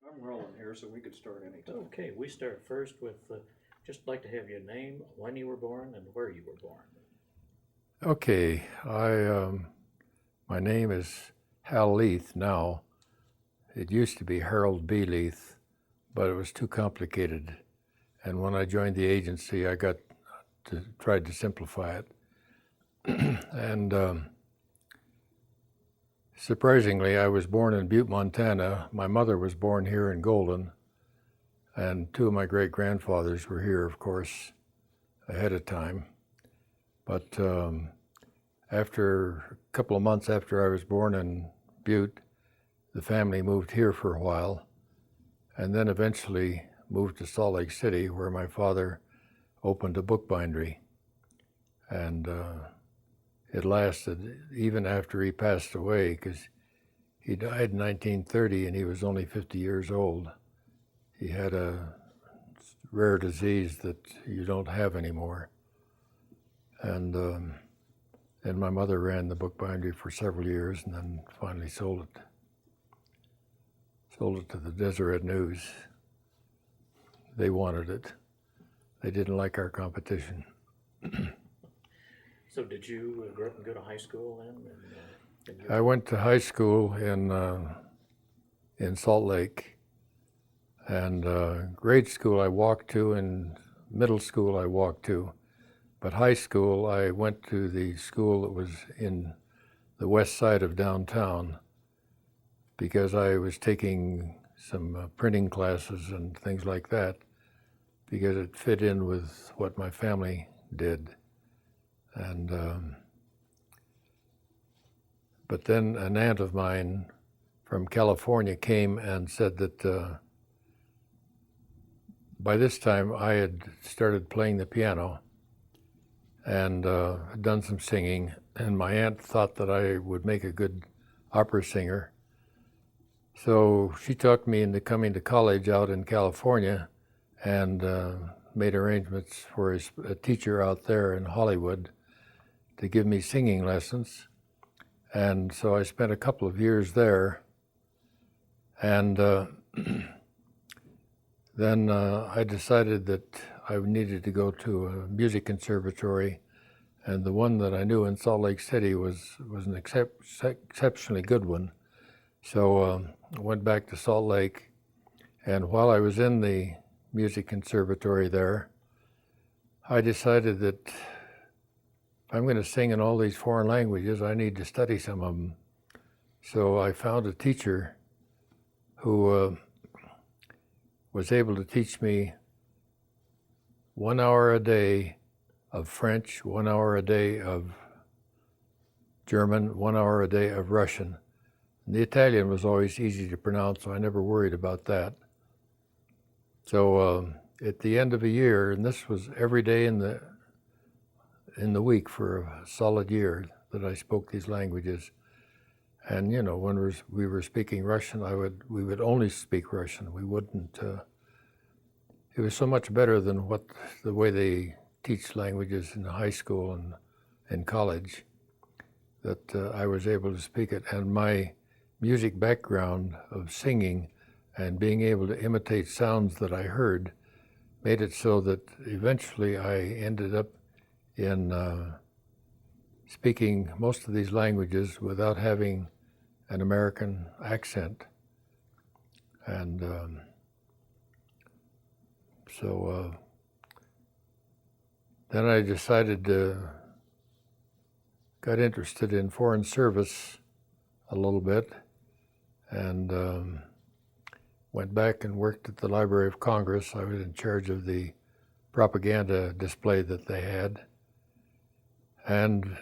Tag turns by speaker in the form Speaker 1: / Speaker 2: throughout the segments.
Speaker 1: I'm rolling here, so we could start anytime.
Speaker 2: Okay, we start first with just like to have your name, when you were born, and where you were born.
Speaker 3: Okay, my name is Hal Leith now. It used to be Harold B. Leith, but it was too complicated. And when I joined the agency, I tried to simplify it. And surprisingly, I was born in Butte, Montana. My mother was born here in Golden, and two of my great-grandfathers were here, of course, ahead of time. But after a couple of months after I was born in Butte, the family moved here for a while, and then eventually moved to Salt Lake City, where my father opened a bookbindery. And it lasted even after he passed away, because he died in 1930 and he was only 50 years old. He had a rare disease that you don't have anymore. And my mother ran the bookbindery for several years and then finally sold it. Sold it to the Deseret News. They wanted it. They didn't like our competition.
Speaker 2: So did you grow up and go to high school then?
Speaker 3: I went to high school in Salt Lake, and grade school I walked to, and middle school I walked to. But high school, I went to the school that was in the west side of downtown because I was taking some printing classes and things like that because it fit in with what my family did. And but then an aunt of mine from California came and said that by this time I had started playing the piano and done some singing, and my aunt thought that I would make a good opera singer. So she talked me into coming to college out in California and made arrangements for a teacher out there in Hollywood to give me singing lessons. And so I spent a couple of years there, and then I decided that I needed to go to a music conservatory, and the one that I knew in Salt Lake City was an exceptionally good one. So I went back to Salt Lake, and while I was in the music conservatory there, I decided that if I'm going to sing in all these foreign languages, I need to study some of them. So I found a teacher who was able to teach me 1 hour a day of French, 1 hour a day of German, 1 hour a day of Russian. And the Italian was always easy to pronounce, so I never worried about that. So at the end of a year, and this was every day in the week for a solid year that I spoke these languages. And you know, when we were speaking Russian, we would only speak Russian. We wouldn't. It was so much better than the way they teach languages in high school and in college that I was able to speak it. And my music background of singing and being able to imitate sounds that I heard made it so that eventually I ended up in speaking most of these languages without having an American accent. And so then I decided got interested in foreign service a little bit, and went back and worked at the Library of Congress. I was in charge of the propaganda display that they had. And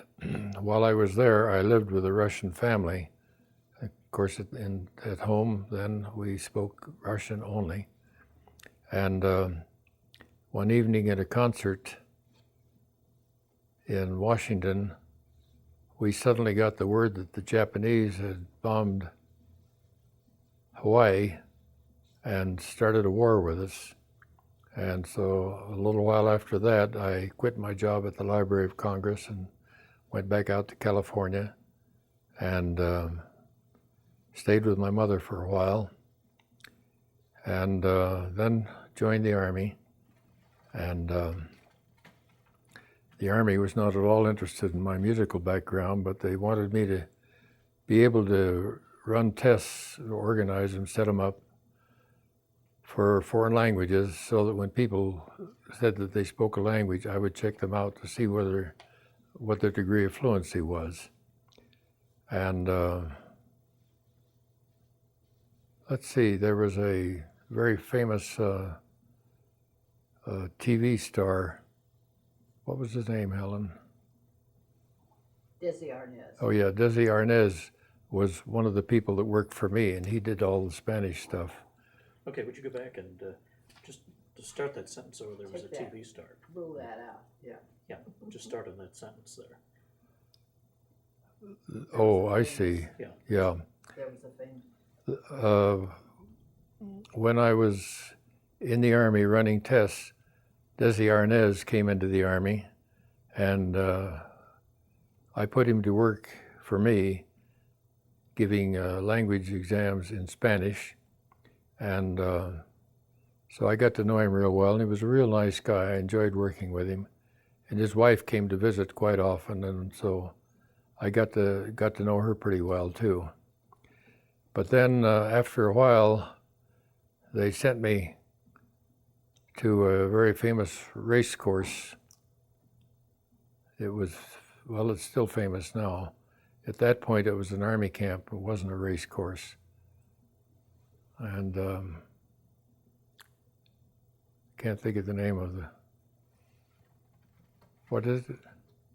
Speaker 3: while I was there, I lived with a Russian family. Of course, at home, then we spoke Russian only. And one evening at a concert in Washington, we suddenly got the word that the Japanese had bombed Hawaii and started a war with us. And so a little while after that, I quit my job at the Library of Congress and went back out to California and stayed with my mother for a while. and then joined the Army. And the Army was not at all interested in my musical background, but they wanted me to be able to run tests, organize them, set them up for foreign languages, so that when people said that they spoke a language, I would check them out to see what their degree of fluency was. And let's see, there was a very famous TV star. What was his name, Helen?
Speaker 4: Desi Arnaz.
Speaker 3: Oh yeah, Desi Arnaz was one of the people that worked for me, and he did all the Spanish stuff.
Speaker 2: Okay, would you go back and just to start that sentence over there was a
Speaker 4: Take that.
Speaker 2: TV star.
Speaker 4: Rule that out, yeah.
Speaker 2: Yeah, just start on that sentence there.
Speaker 3: Oh, I see.
Speaker 2: Yeah.
Speaker 3: Yeah.
Speaker 4: There was a thing.
Speaker 3: When I was in the Army running tests, Desi Arnaz came into the Army, and I put him to work for me, giving language exams in Spanish. And so I got to know him real well, and he was a real nice guy. I enjoyed working with him. And his wife came to visit quite often, and so I got to know her pretty well too. But then after a while, they sent me to a very famous race course. It was, well, it's still famous now. At that point, it was an Army camp. It wasn't a race course. And can't think of the name of the, what is it?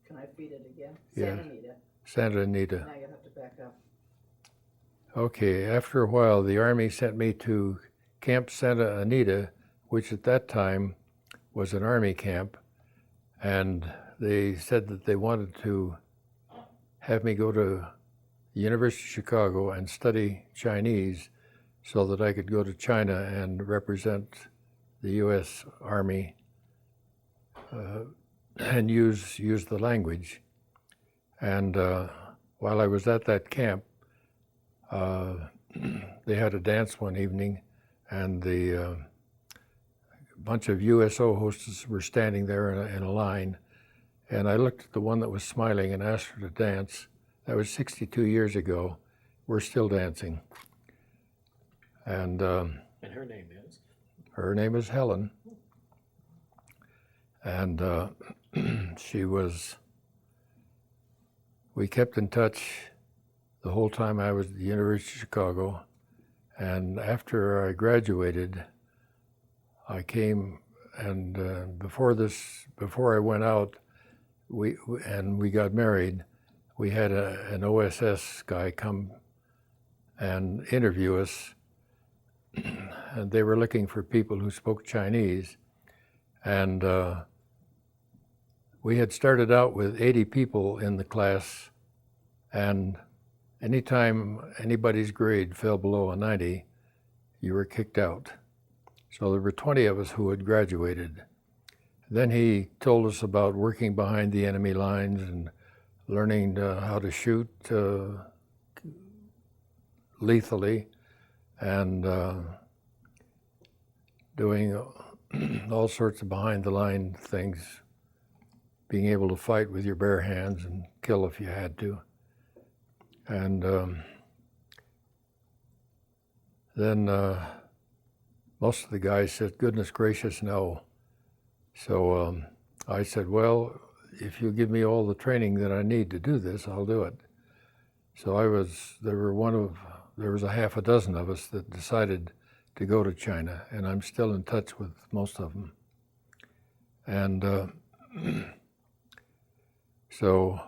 Speaker 4: Can I feed it again?
Speaker 3: Yeah.
Speaker 4: Santa Anita.
Speaker 3: Santa Anita.
Speaker 4: Now you have to back up.
Speaker 3: Okay, after a while, the Army sent me to Camp Santa Anita, which at that time was an Army camp, and they said that they wanted to have me go to the University of Chicago and study Chinese so that I could go to China and represent the U.S. Army and use the language. And while I was at that camp, they had a dance one evening, and the bunch of USO hostesses were standing there in a line, and I looked at the one that was smiling and asked her to dance. That was 62 years ago. We're still dancing. And
Speaker 2: her name is?
Speaker 3: Her name is Helen. And we kept in touch the whole time I was at the University of Chicago. And after I graduated, I came, and before I went out, we got married. We had an OSS guy come and interview us, and they were looking for people who spoke Chinese. And we had started out with 80 people in the class, and anytime anybody's grade fell below a 90, you were kicked out. So there were 20 of us who had graduated. Then he told us about working behind the enemy lines and learning how to shoot lethally, and doing all sorts of behind the line things, being able to fight with your bare hands and kill if you had to. And then most of the guys said, "Goodness gracious, no." So I said, "Well, if you give me all the training that I need to do this, I'll do it." So there was a half a dozen of us that decided to go to China, and I'm still in touch with most of them. And so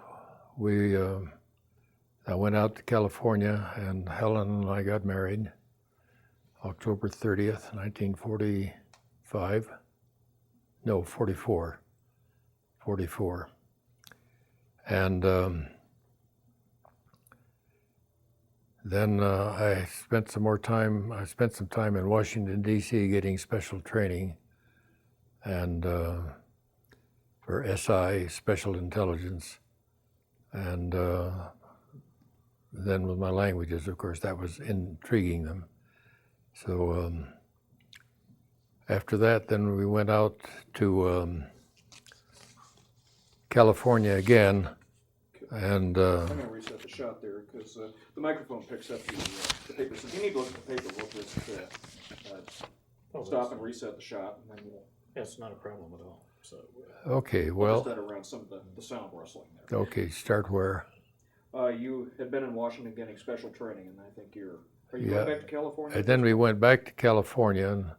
Speaker 3: I went out to California, and Helen and I got married October 30th, 1945. No, 44. 44. And then I spent some time in Washington, D.C. getting special training, and for SI, Special Intelligence. And then with my languages, of course, that was intriguing them. So After that, then we went out to California again, and
Speaker 1: I'm gonna reset the shot there, because the microphone picks up the paper, so if you need to look at the paper, we'll just stop and reset the shot, and then we'll.
Speaker 2: That's not a problem at all, so.
Speaker 3: okay,
Speaker 1: We'll just
Speaker 3: well,
Speaker 1: add around some of the sound rustling there.
Speaker 3: okay, start where?
Speaker 1: You had been in Washington getting special training, and I think are you
Speaker 3: Yeah.
Speaker 1: going back to California?
Speaker 3: And then we went back to California and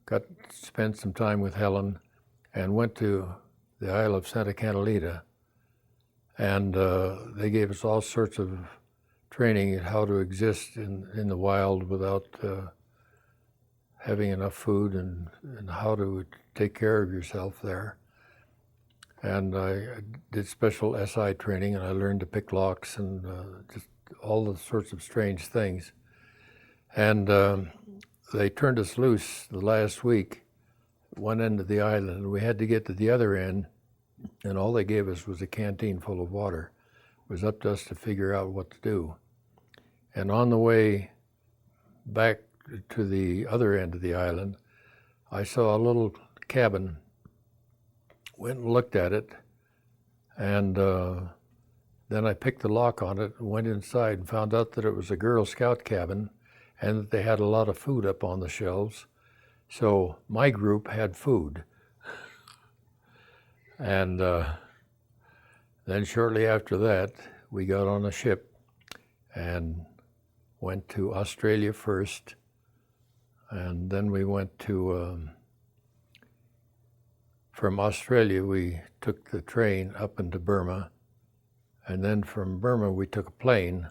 Speaker 3: got to spend some time with Helen, and went to the Isle of Santa Catalina, and they gave us all sorts of training in how to exist in the wild without having enough food, and how to take care of yourself there. And I did special SI training, and I learned to pick locks and just all the sorts of strange things. And they turned us loose the last week, one end of the island, and we had to get to the other end, and all they gave us was a canteen full of water. It was up to us to figure out what to do. And on the way back to the other end of the island, I saw a little cabin, went and looked at it, and then I picked the lock on it and went inside and found out that it was a Girl Scout cabin, and that they had a lot of food up on the shelves. So my group had food. And then shortly after that, we got on a ship and went to Australia first, and then we went to, from Australia we took the train up into Burma, and then from Burma we took a plane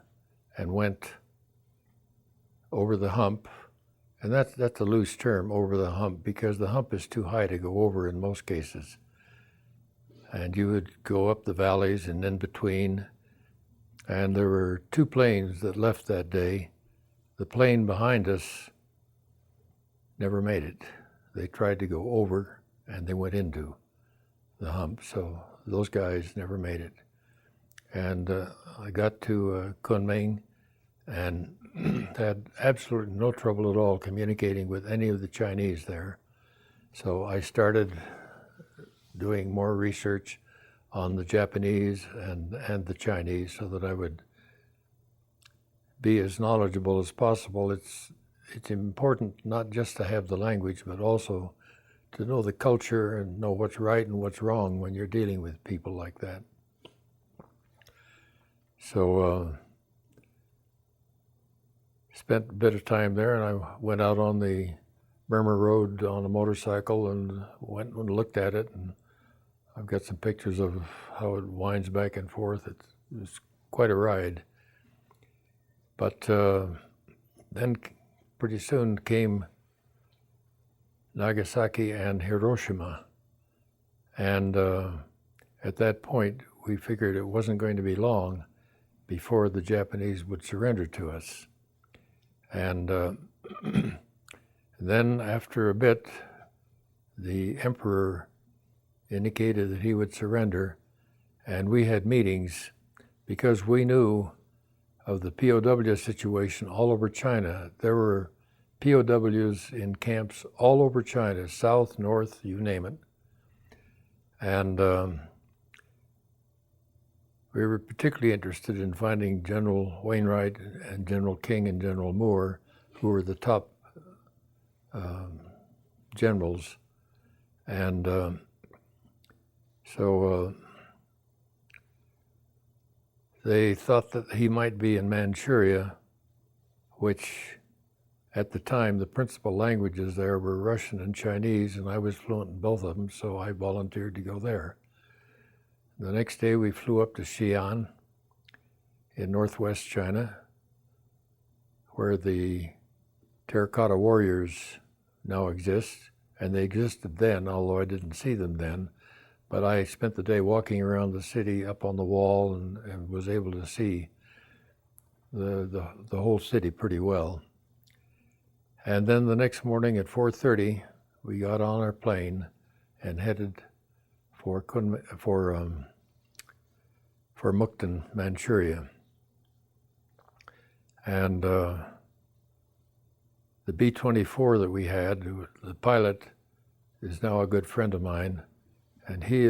Speaker 3: and went over the hump. And that's a loose term, over the hump, because the hump is too high to go over in most cases. And you would go up the valleys and in between. And there were 2 planes that left that day. The plane behind us never made it. They tried to go over and they went into the hump. So those guys never made it. And I got to Kunming and had absolutely no trouble at all communicating with any of the Chinese there. So I started doing more research on the Japanese and the Chinese, so that I would be as knowledgeable as possible. It's important not just to have the language, but also to know the culture and know what's right and what's wrong when you're dealing with people like that. So spent a bit of time there, and I went out on the Burma Road on a motorcycle and went and looked at it, and I've got some pictures of how it winds back and forth. It's quite a ride. But then pretty soon came Nagasaki and Hiroshima, and at that point we figured it wasn't going to be long before the Japanese would surrender to us. And then after a bit, the emperor indicated that he would surrender, and we had meetings because we knew of the POW situation all over China. There were POWs in camps all over China, south, north, you name it. And we were particularly interested in finding General Wainwright and General King and General Moore, who were the top generals. And so they thought that he might be in Manchuria, which at the time the principal languages there were Russian and Chinese, and I was fluent in both of them, so I volunteered to go there. The next day we flew up to Xi'an in northwest China, where the Terracotta Warriors now exist, and they existed then, although I didn't see them then. But I spent the day walking around the city up on the wall and was able to see the whole city pretty well. And then the next morning at 4:30, we got on our plane and headed for Mukden, Manchuria. And the B-24 that we had, the pilot is now a good friend of mine, and he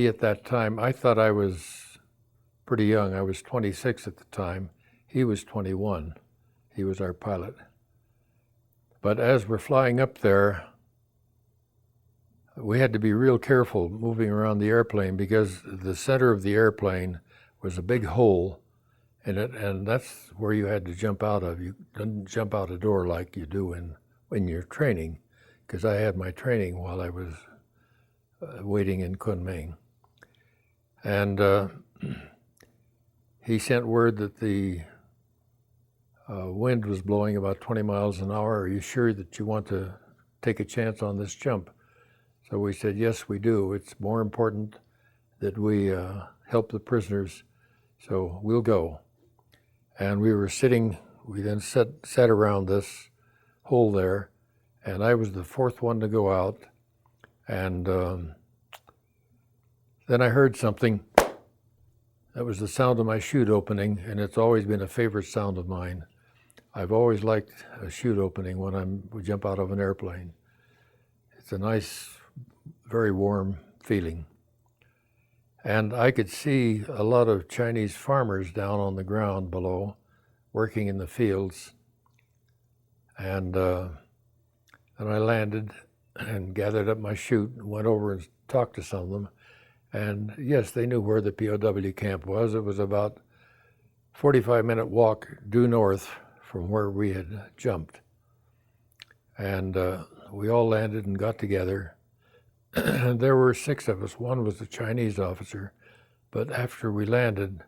Speaker 3: at that time, I thought I was pretty young. I was 26 at the time. He was 21. He was our pilot. But as we're flying up there, we had to be real careful moving around the airplane because the center of the airplane was a big hole in it, and that's where you had to jump out of. You didn't jump out a door like you do when you're training, because I had my training while I was waiting in Kunming. And he sent word that the wind was blowing about 20 miles an hour. Are you sure that you want to take a chance on this jump? So we said, yes, we do. It's more important that we help the prisoners, so we'll go. And we were sitting, we then sat around this hole there, and I was the fourth one to go out. And then I heard something. That was the sound of my chute opening, and it's always been a favorite sound of mine. I've always liked a chute opening when we jump out of an airplane. It's a nice, very warm feeling. And I could see a lot of Chinese farmers down on the ground below, working in the fields. And I landed and gathered up my chute and went over and talked to some of them. And yes, they knew where the POW camp was. It was about a 45-minute walk due north from where we had jumped. And we all landed and got together. And there were 6 of us. One was a Chinese officer. But after we landed,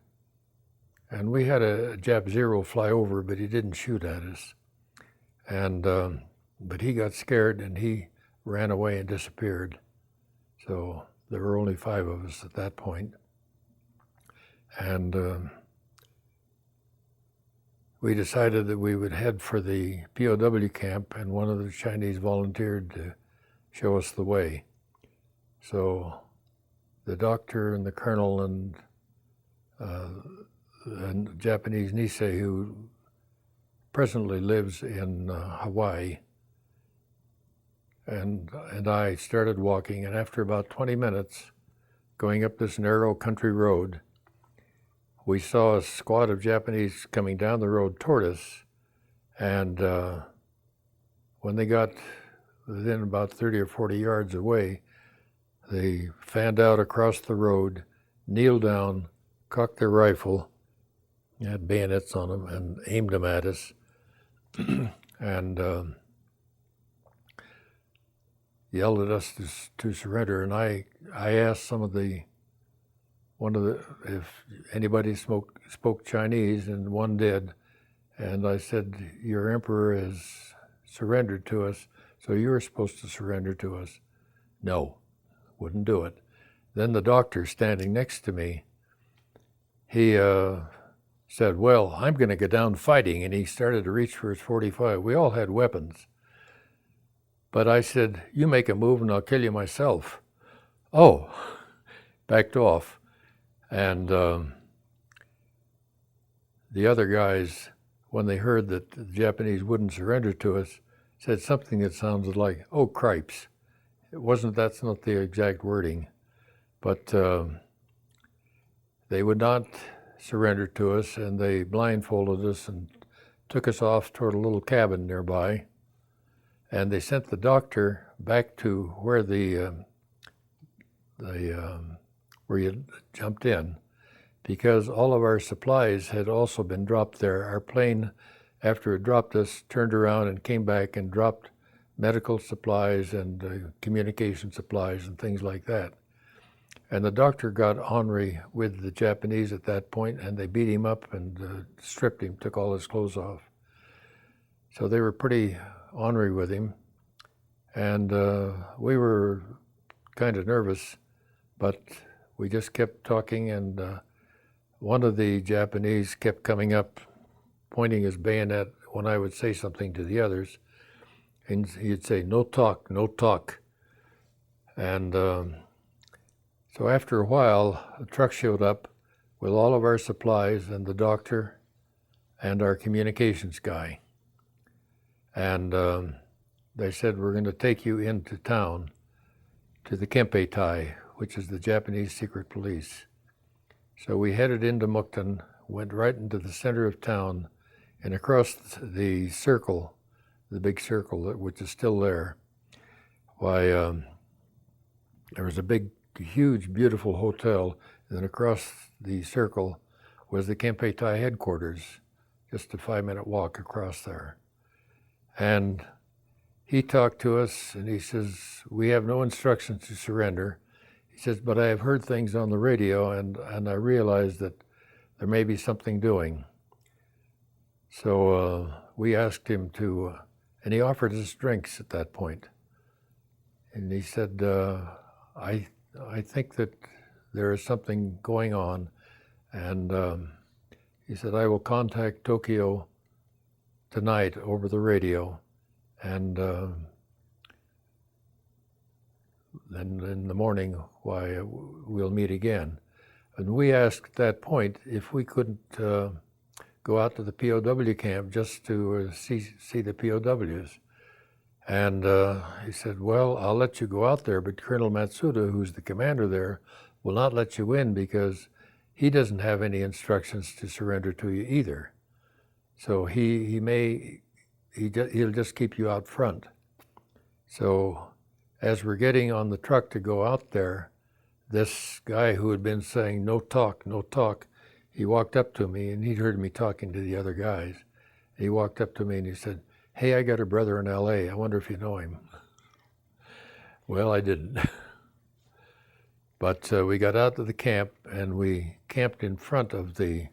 Speaker 3: and we had a Jap Zero fly over, but he didn't shoot at us. And but he got scared and he ran away and disappeared. So there were only 5 of us at that point. And we decided that we would head for the POW camp, and one of the Chinese volunteered to show us the way. So the doctor and the colonel and Japanese Nisei, who presently lives in Hawaii, and I started walking, and after about 20 minutes, going up this narrow country road, we saw a squad of Japanese coming down the road toward us, and when they got within about 30 or 40 yards away, they fanned out across the road, kneeled down, cocked their rifle, had bayonets on them, and aimed them at us, and yelled at us to surrender. And I asked if anybody spoke Chinese, and one did. And I said, your emperor has surrendered to us, so you're supposed to surrender to us. No, wouldn't do it. Then the doctor standing next to me, he said, well, I'm going to go down fighting. And he started to reach for his .45. We all had weapons. But I said, you make a move and I'll kill you myself. Oh, backed off. And the other guys, when they heard that the Japanese wouldn't surrender to us, said something that sounded like, oh, cripes. That's not the exact wording, but they would not surrender to us, and they blindfolded us and took us off toward a little cabin nearby. And they sent the doctor back to where where you jumped in, because all of our supplies had also been dropped there. Our plane, after it dropped us, turned around and came back and dropped medical supplies and communication supplies and things like that. And the doctor got ornery with the Japanese at that point, and they beat him up and stripped him, took all his clothes off. So they were pretty ornery with him. And we were kind of nervous, but we just kept talking, and one of the Japanese kept coming up, pointing his bayonet when I would say something to the others. And he'd say, no talk, no talk. And so after a while, a truck showed up with all of our supplies and the doctor and our communications guy. and they said, we're going to take you into town to the Kempeitai, which is the Japanese secret police. So we headed into Mukden, went right into the center of town, and across the circle, the big circle, which is still there, why, there was a big, huge, beautiful hotel, and then across the circle was the Kempeitai headquarters, just a 5-minute walk across there. And he talked to us, and he says, we have no instructions to surrender. He says, but I have heard things on the radio, and I realized that there may be something doing. So we asked him to, and he offered us drinks at that point. And he said, I think that there is something going on, and he said, I will contact Tokyo tonight over the radio, and then in the morning, why, we'll meet again. And we asked at that point if we couldn't go out to the POW camp just to see the POWs. And he said, well, I'll let you go out there, but Colonel Matsuda, who's the commander there, will not let you in because he doesn't have any instructions to surrender to you either. So he'll just keep you out front. So as we're getting on the truck to go out there, this guy who had been saying, no talk, no talk, he walked up to me, and he'd heard me talking to the other guys. He walked up to me and he said, hey, I got a brother in LA. I wonder if you know him. Well, I didn't. But we got out to the camp, and we camped in front of the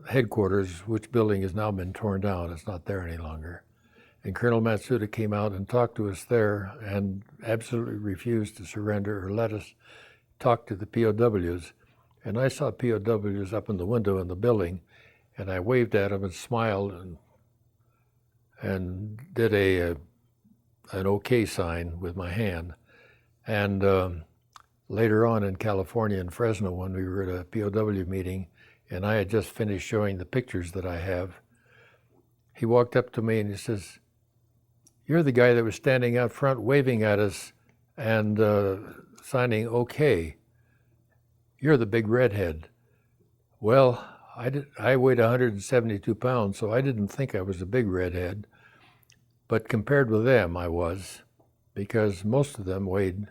Speaker 3: headquarters, which building has now been torn down. It's not there any longer. And Colonel Matsuda came out and talked to us there and absolutely refused to surrender or let us talk to the POWs. And I saw POWs up in the window in the building, and I waved at them and smiled and did an okay sign with my hand. And later on in California, in Fresno, when we were at a POW meeting, and I had just finished showing the pictures that I have, he walked up to me and he says, you're the guy that was standing out front waving at us and signing okay. You're the big redhead. Well, I weighed 172 pounds, so I didn't think I was a big redhead. But compared with them, I was, because most of them weighed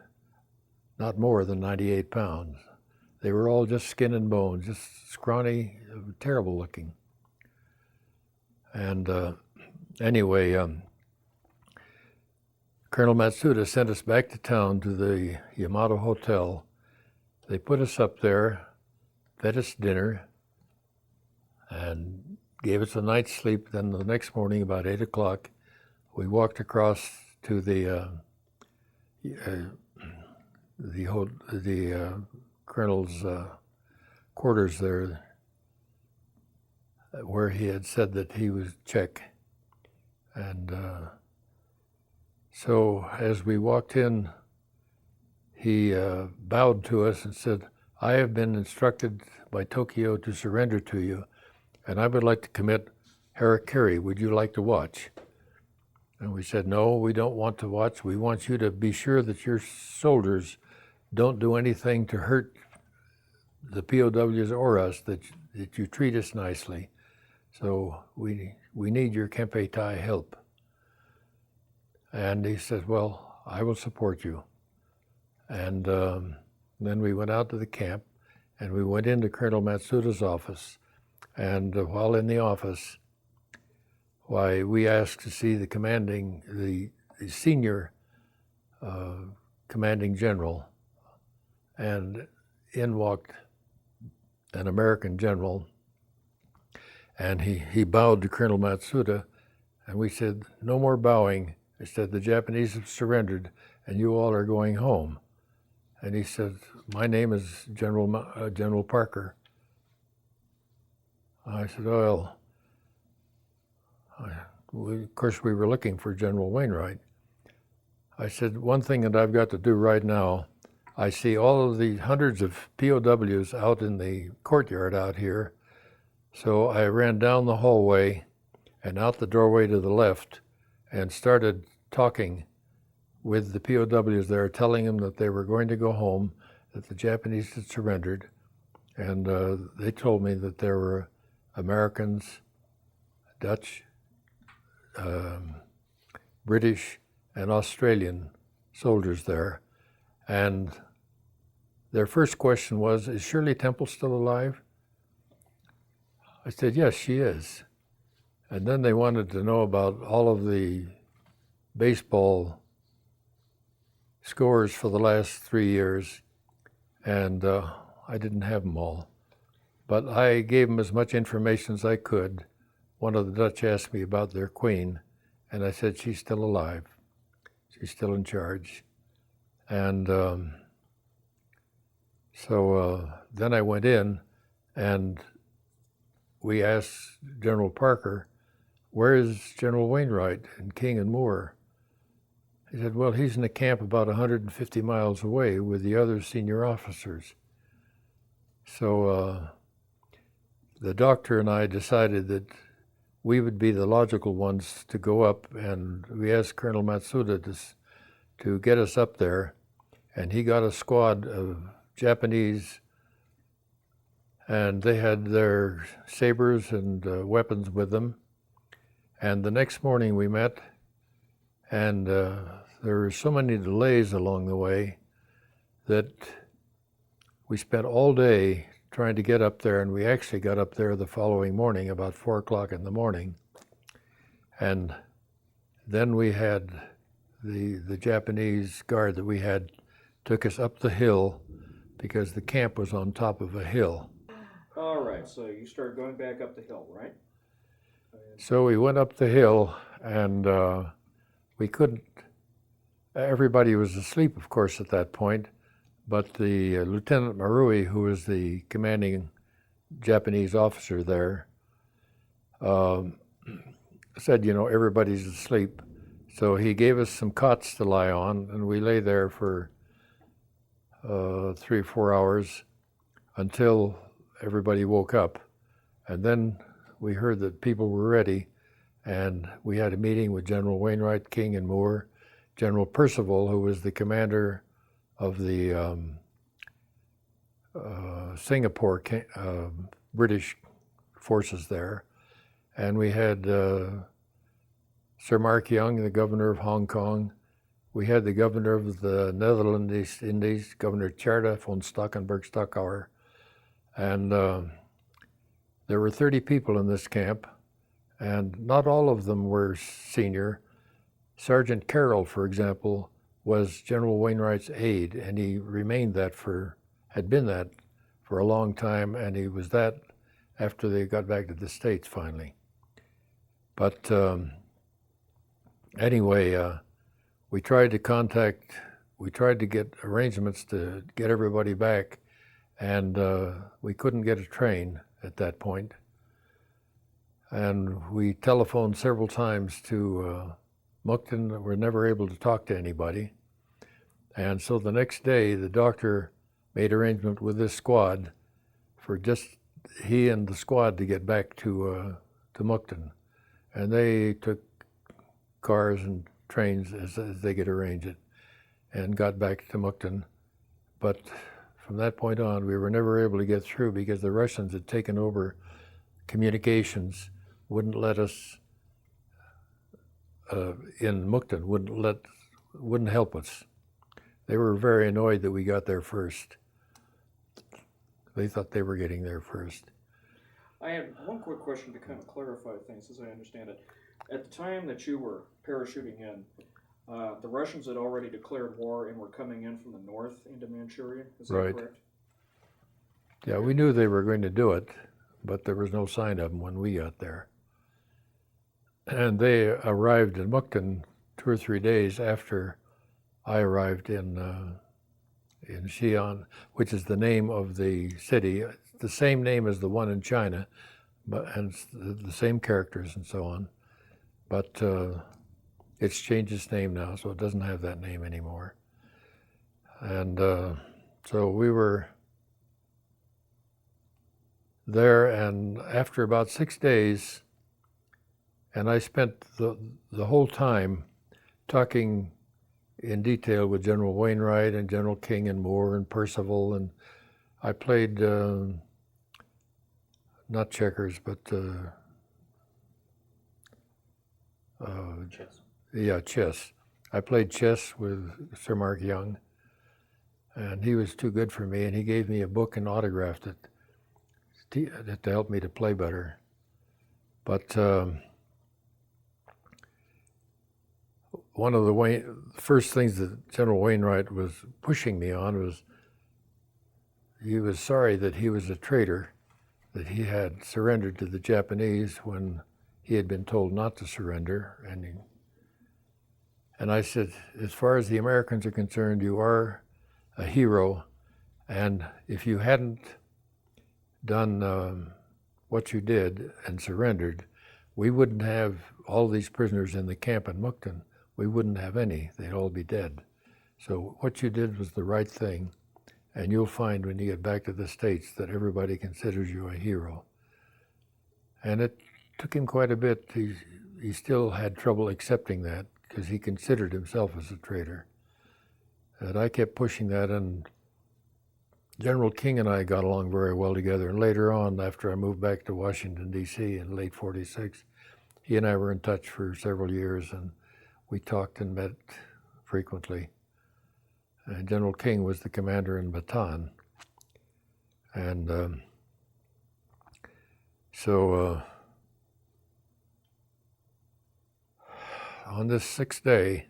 Speaker 3: not more than 98 pounds. They were all just skin and bones, just scrawny, terrible looking. And anyway, Colonel Matsuda sent us back to town to the Yamato Hotel. They put us up there, fed us dinner, and gave us a night's sleep. Then the next morning, about 8 o'clock, we walked across to the colonel's quarters there, where he had said that he was Czech. And so as we walked in, he bowed to us and said, I have been instructed by Tokyo to surrender to you, and I would like to commit harakiri. Would you like to watch? And we said, no, we don't want to watch. We want you to be sure that your soldiers don't do anything to hurt the POWs or us, that you treat us nicely. So we need your Kempeitai help. And he said, well, I will support you. And then we went out to the camp, and we went into Colonel Matsuda's office. And while in the office, why, we asked to see the senior commanding general, and in walked an American general, and he bowed to Colonel Matsuda, and we said, no more bowing. I said, the Japanese have surrendered, and you all are going home. And he said, my name is General Parker. I said, well, of course we were looking for General Wainwright. I said, one thing that I've got to do right now, I see all of the hundreds of POWs out in the courtyard out here. So I ran down the hallway and out the doorway to the left and started talking with the POWs there, telling them that they were going to go home, that the Japanese had surrendered, and they told me that there were Americans, Dutch, British, and Australian soldiers there, and their first question was, "Is Shirley Temple still alive?" I said, "Yes, she is." And then they wanted to know about all of the baseball scores for the last 3 years, and I didn't have them all. But I gave them as much information as I could. One of the Dutch asked me about their queen, and I said, "She's still alive. She's still in charge." And so then I went in, and we asked General Parker, "Where is General Wainwright and King and Moore?" He said, "Well, he's in a camp about 150 miles away with the other senior officers." So the doctor and I decided that we would be the logical ones to go up, and we asked Colonel Matsuda to get us up there, and he got a squad of Japanese, and they had their sabers and weapons with them. And the next morning we met, and there were so many delays along the way that we spent all day trying to get up there, and we actually got up there the following morning about 4 o'clock in the morning. And then we had the Japanese guard that we had took us up the hill because the camp was on top of a hill.
Speaker 1: All right, so you started going back up the hill, right?
Speaker 3: So we went up the hill, and we couldn't, everybody was asleep, of course, at that point, but the Lieutenant Marui, who was the commanding Japanese officer there, said, "You know, everybody's asleep." So he gave us some cots to lie on, and we lay there for 3 or 4 hours until everybody woke up. And then we heard that people were ready, and we had a meeting with General Wainwright, King, and Moore. General Percival, who was the commander of the Singapore British forces there, and we had Sir Mark Young, the governor of Hong Kong. We had the governor of the Netherlands Indies, Governor Tjarda von Stackenberg-Stockauer, and there were 30 people in this camp, and not all of them were senior. Sergeant Carroll, for example, was General Wainwright's aide, and he remained that had been that for a long time, and he was that after they got back to the States finally. But anyway, we tried to get arrangements to get everybody back, and we couldn't get a train at that point. And we telephoned several times to Mukden. We're never able to talk to anybody. And so the next day, the doctor made arrangement with this squad for just he and the squad to get back to Mukden. And they took cars and trains as they could arrange it and got back to Mukden. But from that point on, we were never able to get through because the Russians had taken over communications, wouldn't let us in Mukden, wouldn't help us. They were very annoyed that we got there first. They thought they were getting there first.
Speaker 1: I had one quick question to kind of clarify things as I understand it. At the time that you were parachuting in, the Russians had already declared war and were coming in from the north into Manchuria, is that
Speaker 3: Right.
Speaker 1: correct?
Speaker 3: Yeah, we knew they were going to do it, but there was no sign of them when we got there. And they arrived in Mukden 2 or 3 days after I arrived in Xi'an, which is the name of the city. It's the same name as the one in China, and it's the same characters and so on. But it's changed its name now, so it doesn't have that name anymore. And so we were there, and after about 6 days, And I spent the whole time talking in detail with General Wainwright and General King and Moore and Percival, and I played not checkers, but
Speaker 2: Chess.
Speaker 3: yeah, chess. I played chess with Sir Mark Young, and he was too good for me, and he gave me a book and autographed it to help me to play better. But one of the first things that General Wainwright was pushing me on was he was sorry that he was a traitor, that he had surrendered to the Japanese when he had been told not to surrender. And I said, as far as the Americans are concerned, you are a hero, and if you hadn't done what you did and surrendered, we wouldn't have all these prisoners in the camp in Mukden. We wouldn't have any. They'd all be dead. So what you did was the right thing, and you'll find when you get back to the States that everybody considers you a hero. And it took him quite a bit. He still had trouble accepting that because he considered himself as a traitor. And I kept pushing that, and General King and I got along very well together. And later on, after I moved back to Washington, D.C. in late '46, he and I were in touch for several years, and we talked and met frequently. And General King was the commander in Bataan. And so on this sixth day,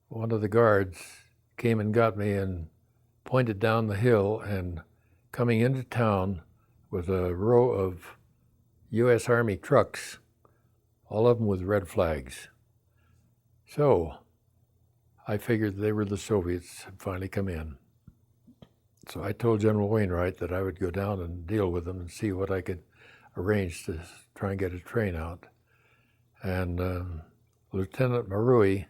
Speaker 3: one of the guards came and got me and pointed down the hill, and coming into town was a row of U.S. Army trucks, all of them with red flags. So I figured they were the Soviets had finally come in. So I told General Wainwright that I would go down and deal with them and see what I could arrange to try and get a train out. And Lieutenant Marui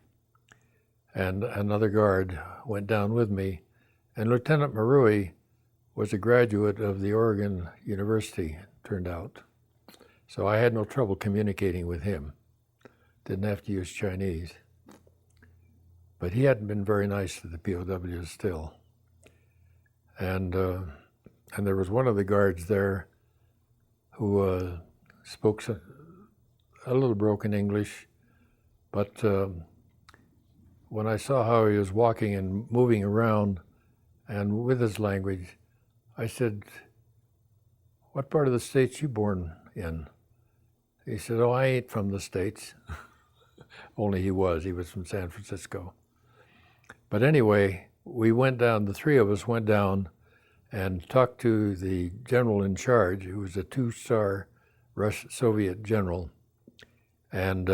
Speaker 3: and another guard went down with me. And Lieutenant Marui was a graduate of the Oregon University, it turned out. So I had no trouble communicating with him. Didn't have to use Chinese. But he hadn't been very nice to the POWs still. And there was one of the guards there who spoke a little broken English, but when I saw how he was walking and moving around and with his language, I said, "What part of the States you born in?" He said, "Oh, I ain't from the States." Only he was from San Francisco. But anyway, we went down, the three of us went down and talked to the general in charge, who was a two-star Soviet general. And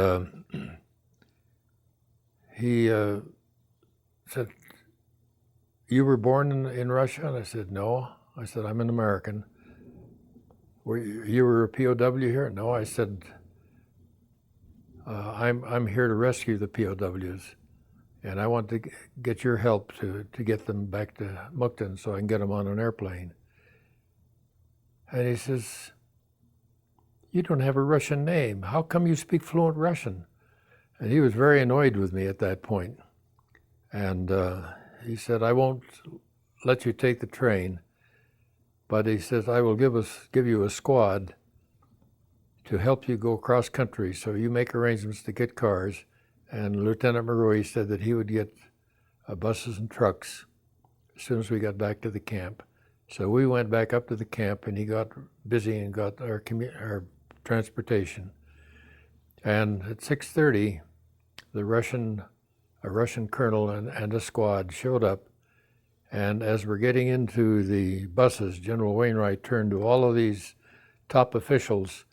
Speaker 3: he said, "You were born in Russia?" And I said, "No." I said, "I'm an American." You were a POW here?" "No." I said, I'm here to rescue the POWs, and I want to get your help to get them back to Mukden so I can get them on an airplane." And he says, "You don't have a Russian name. How come you speak fluent Russian?" And he was very annoyed with me at that point. And he said, "I won't let you take the train, but," he says, "I will give you a squad to help you go cross country, so you make arrangements to get cars." And Lieutenant Marui said that he would get buses and trucks as soon as we got back to the camp. So we went back up to the camp, and he got busy and got our transportation. And at 6:30, a Russian colonel and a squad showed up. And as we're getting into the buses, General Wainwright turned to all of these top officials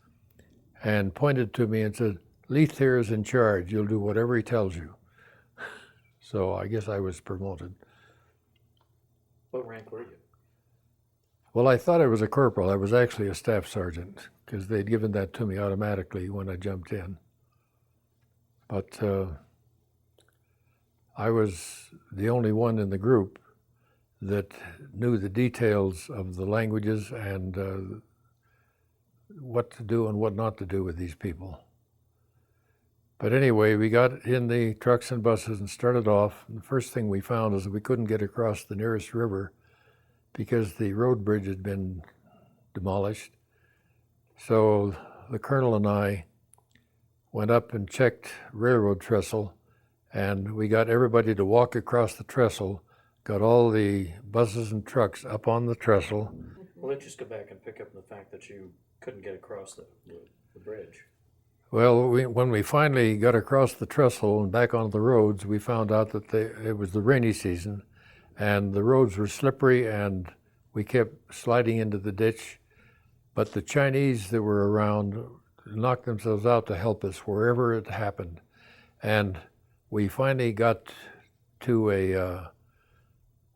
Speaker 3: and pointed to me and said, "Leith here is in charge. You'll do whatever he tells you." So I guess I was promoted.
Speaker 2: What rank were you?
Speaker 3: Well, I thought I was a corporal. I was actually a staff sergeant because they'd given that to me automatically when I jumped in. But I was the only one in the group that knew the details of the languages and what to do and what not to do with these people. But anyway, we got in the trucks and buses and started off. And the first thing we found is that we couldn't get across the nearest river because the road bridge had been demolished. So the colonel and I went up and checked railroad trestle, and we got everybody to walk across the trestle, got all the buses and trucks up on the trestle.
Speaker 2: Well, let's just go back and pick up the fact that you couldn't get across the bridge.
Speaker 3: Well, when we finally got across the trestle and back on the roads, we found out that it was the rainy season, and the roads were slippery, and we kept sliding into the ditch. But the Chinese that were around knocked themselves out to help us wherever it happened. And we finally got to a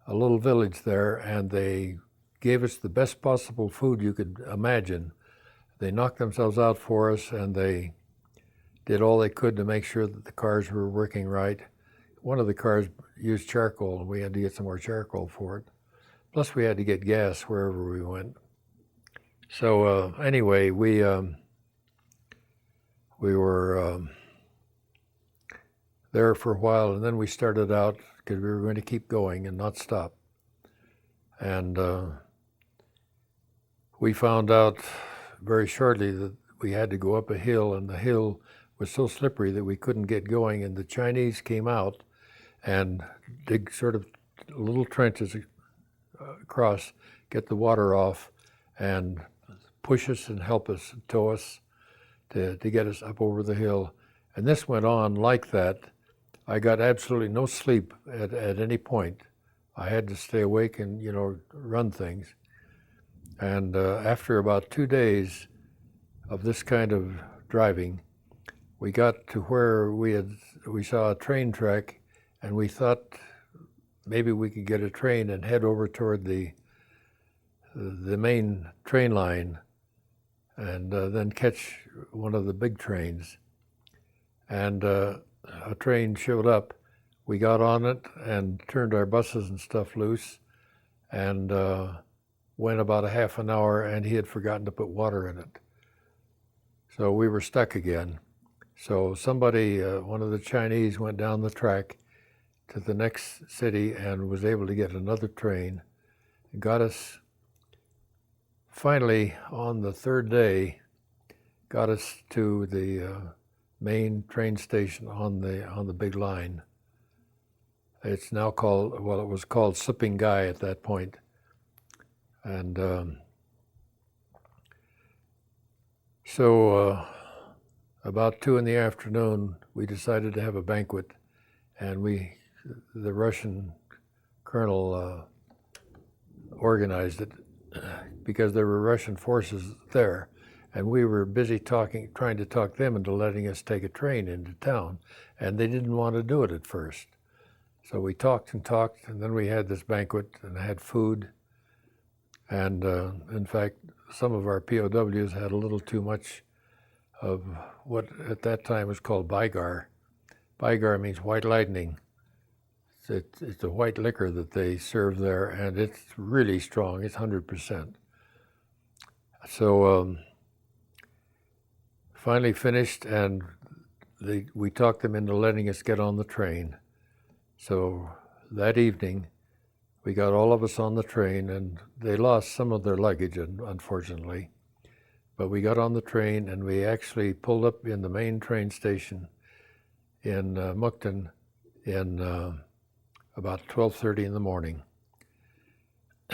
Speaker 3: little village there, and they gave us the best possible food you could imagine. They knocked themselves out for us, and they did all they could to make sure that the cars were working right. One of the cars used charcoal, and we had to get some more charcoal for it. Plus, we had to get gas wherever we went. So anyway, we were there for a while, and then we started out because we were going to keep going and not stop. And we found out very shortly that we had to go up a hill, and the hill was so slippery that we couldn't get going, and the Chinese came out and dig sort of little trenches across, get the water off, and push us and help us, tow us to get us up over the hill. And this went on like that. I got absolutely no sleep at any point. I had to stay awake and, run things. And after about 2 days of this kind of driving, we got to where we saw a train track, and we thought maybe we could get a train and head over toward the main train line, and then catch one of the big trains. And a train showed up. We got on it and turned our buses and stuff loose, and went about a half an hour, and he had forgotten to put water in it. So we were stuck again. So somebody, one of the Chinese, went down the track to the next city and was able to get another train and got us, finally on the third day, got us to the main train station on the big line. It's now called, well, it was called Slipping Guy at that point. And so about 2 p.m, we decided to have a banquet, and the Russian colonel organized it because there were Russian forces there, and we were busy trying to talk them into letting us take a train into town, and they didn't want to do it at first. So we talked, and then we had this banquet and had food, and in fact, some of our POWs had a little too much of what at that time was called Bygar. Bygar means white lightning. It's a white liquor that they serve there, and it's really strong. It's 100%. So finally finished, and we talked them into letting us get on the train. So that evening, we got all of us on the train, and they lost some of their luggage, unfortunately. But we got on the train, and we actually pulled up in the main train station in Mukden in about 12:30 in the morning.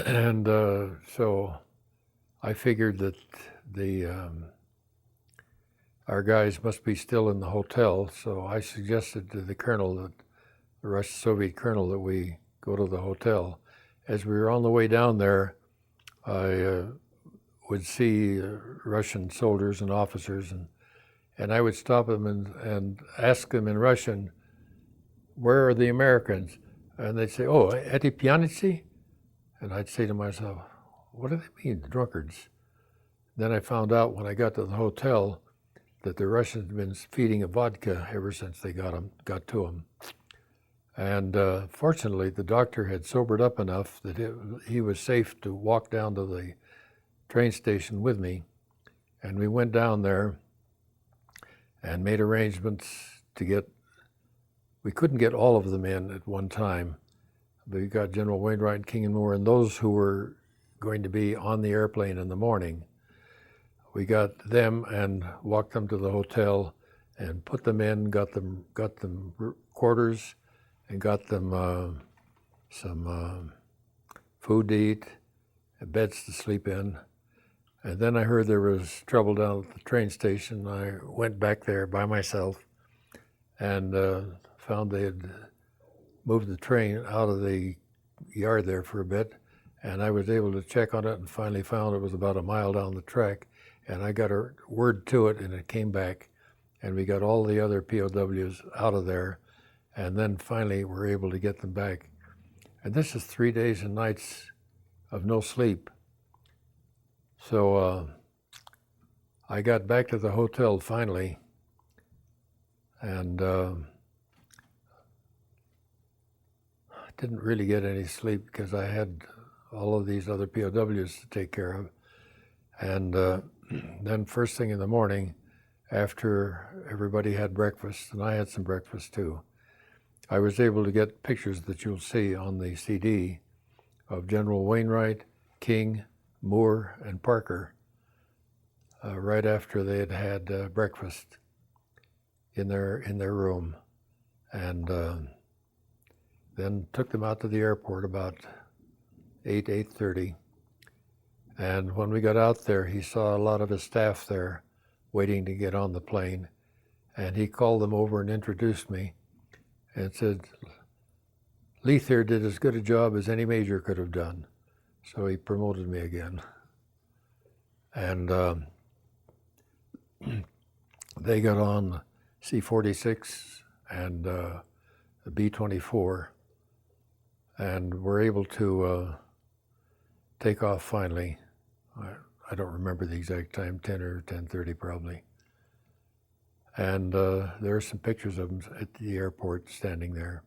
Speaker 3: And so I figured that our guys must be still in the hotel, so I suggested to the colonel, the Russian Soviet colonel, that we go to the hotel. As we were on the way down there, I would see Russian soldiers and officers, and I would stop them and ask them in Russian, "Where are the Americans?" And they'd say, "Oh, эти пьяницы?" And I'd say to myself, what do they mean, drunkards? Then I found out when I got to the hotel that the Russians had been feeding a vodka ever since they got to them. And fortunately, the doctor had sobered up enough that he was safe to walk down to the train station with me, And we went down there and made arrangements to get, we couldn't get all of them in at one time, but we got General Wainwright, King and Moore, and those who were going to be on the airplane in the morning. We got them and walked them to the hotel and put them in, got them quarters, and got them some food to eat, and beds to sleep in. And then I heard there was trouble down at the train station. I went back there by myself and found they had moved the train out of the yard there for a bit, and I was able to check on it and finally found it was about a mile down the track, and I got a word to it and it came back, and we got all the other POWs out of there, and then finally were able to get them back. And this is 3 days and nights of no sleep. So I got back to the hotel finally, and didn't really get any sleep because I had all of these other POWs to take care of. And then first thing in the morning, after everybody had breakfast, and I had some breakfast too, I was able to get pictures that you'll see on the CD of General Wainwright, King, Moore, and Parker right after they had had breakfast in their room, and then took them out to the airport about 8:30. And when we got out there, he saw a lot of his staff there waiting to get on the plane, and he called them over and introduced me and said, Leith here did as good a job as any major could have done. So he promoted me again. And they got on C-46 and the B-24 and were able to take off finally. I don't remember the exact time, 10 or 10:30 probably. And there are some pictures of them at the airport standing there.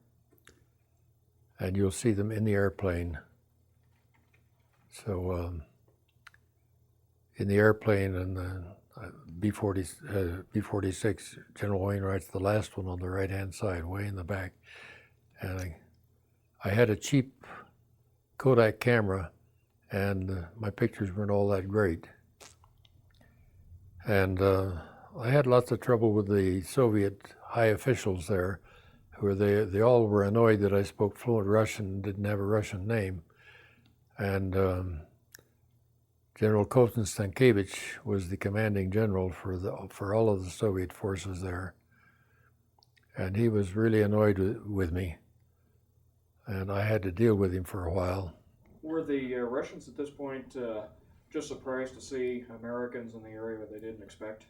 Speaker 3: And you'll see them in the airplane. So in the airplane and the B-46, General Wainwright's the last one on the right-hand side, way in the back. And I had a cheap Kodak camera, and my pictures weren't all that great. And I had lots of trouble with the Soviet high officials there, who they all were annoyed that I spoke fluent Russian and didn't have a Russian name. And General Stankiewicz was the commanding general for all of the Soviet forces there. And he was really annoyed with me. And I had to deal with him for a while.
Speaker 1: Were the Russians at this point just surprised to see Americans in the area that they didn't expect?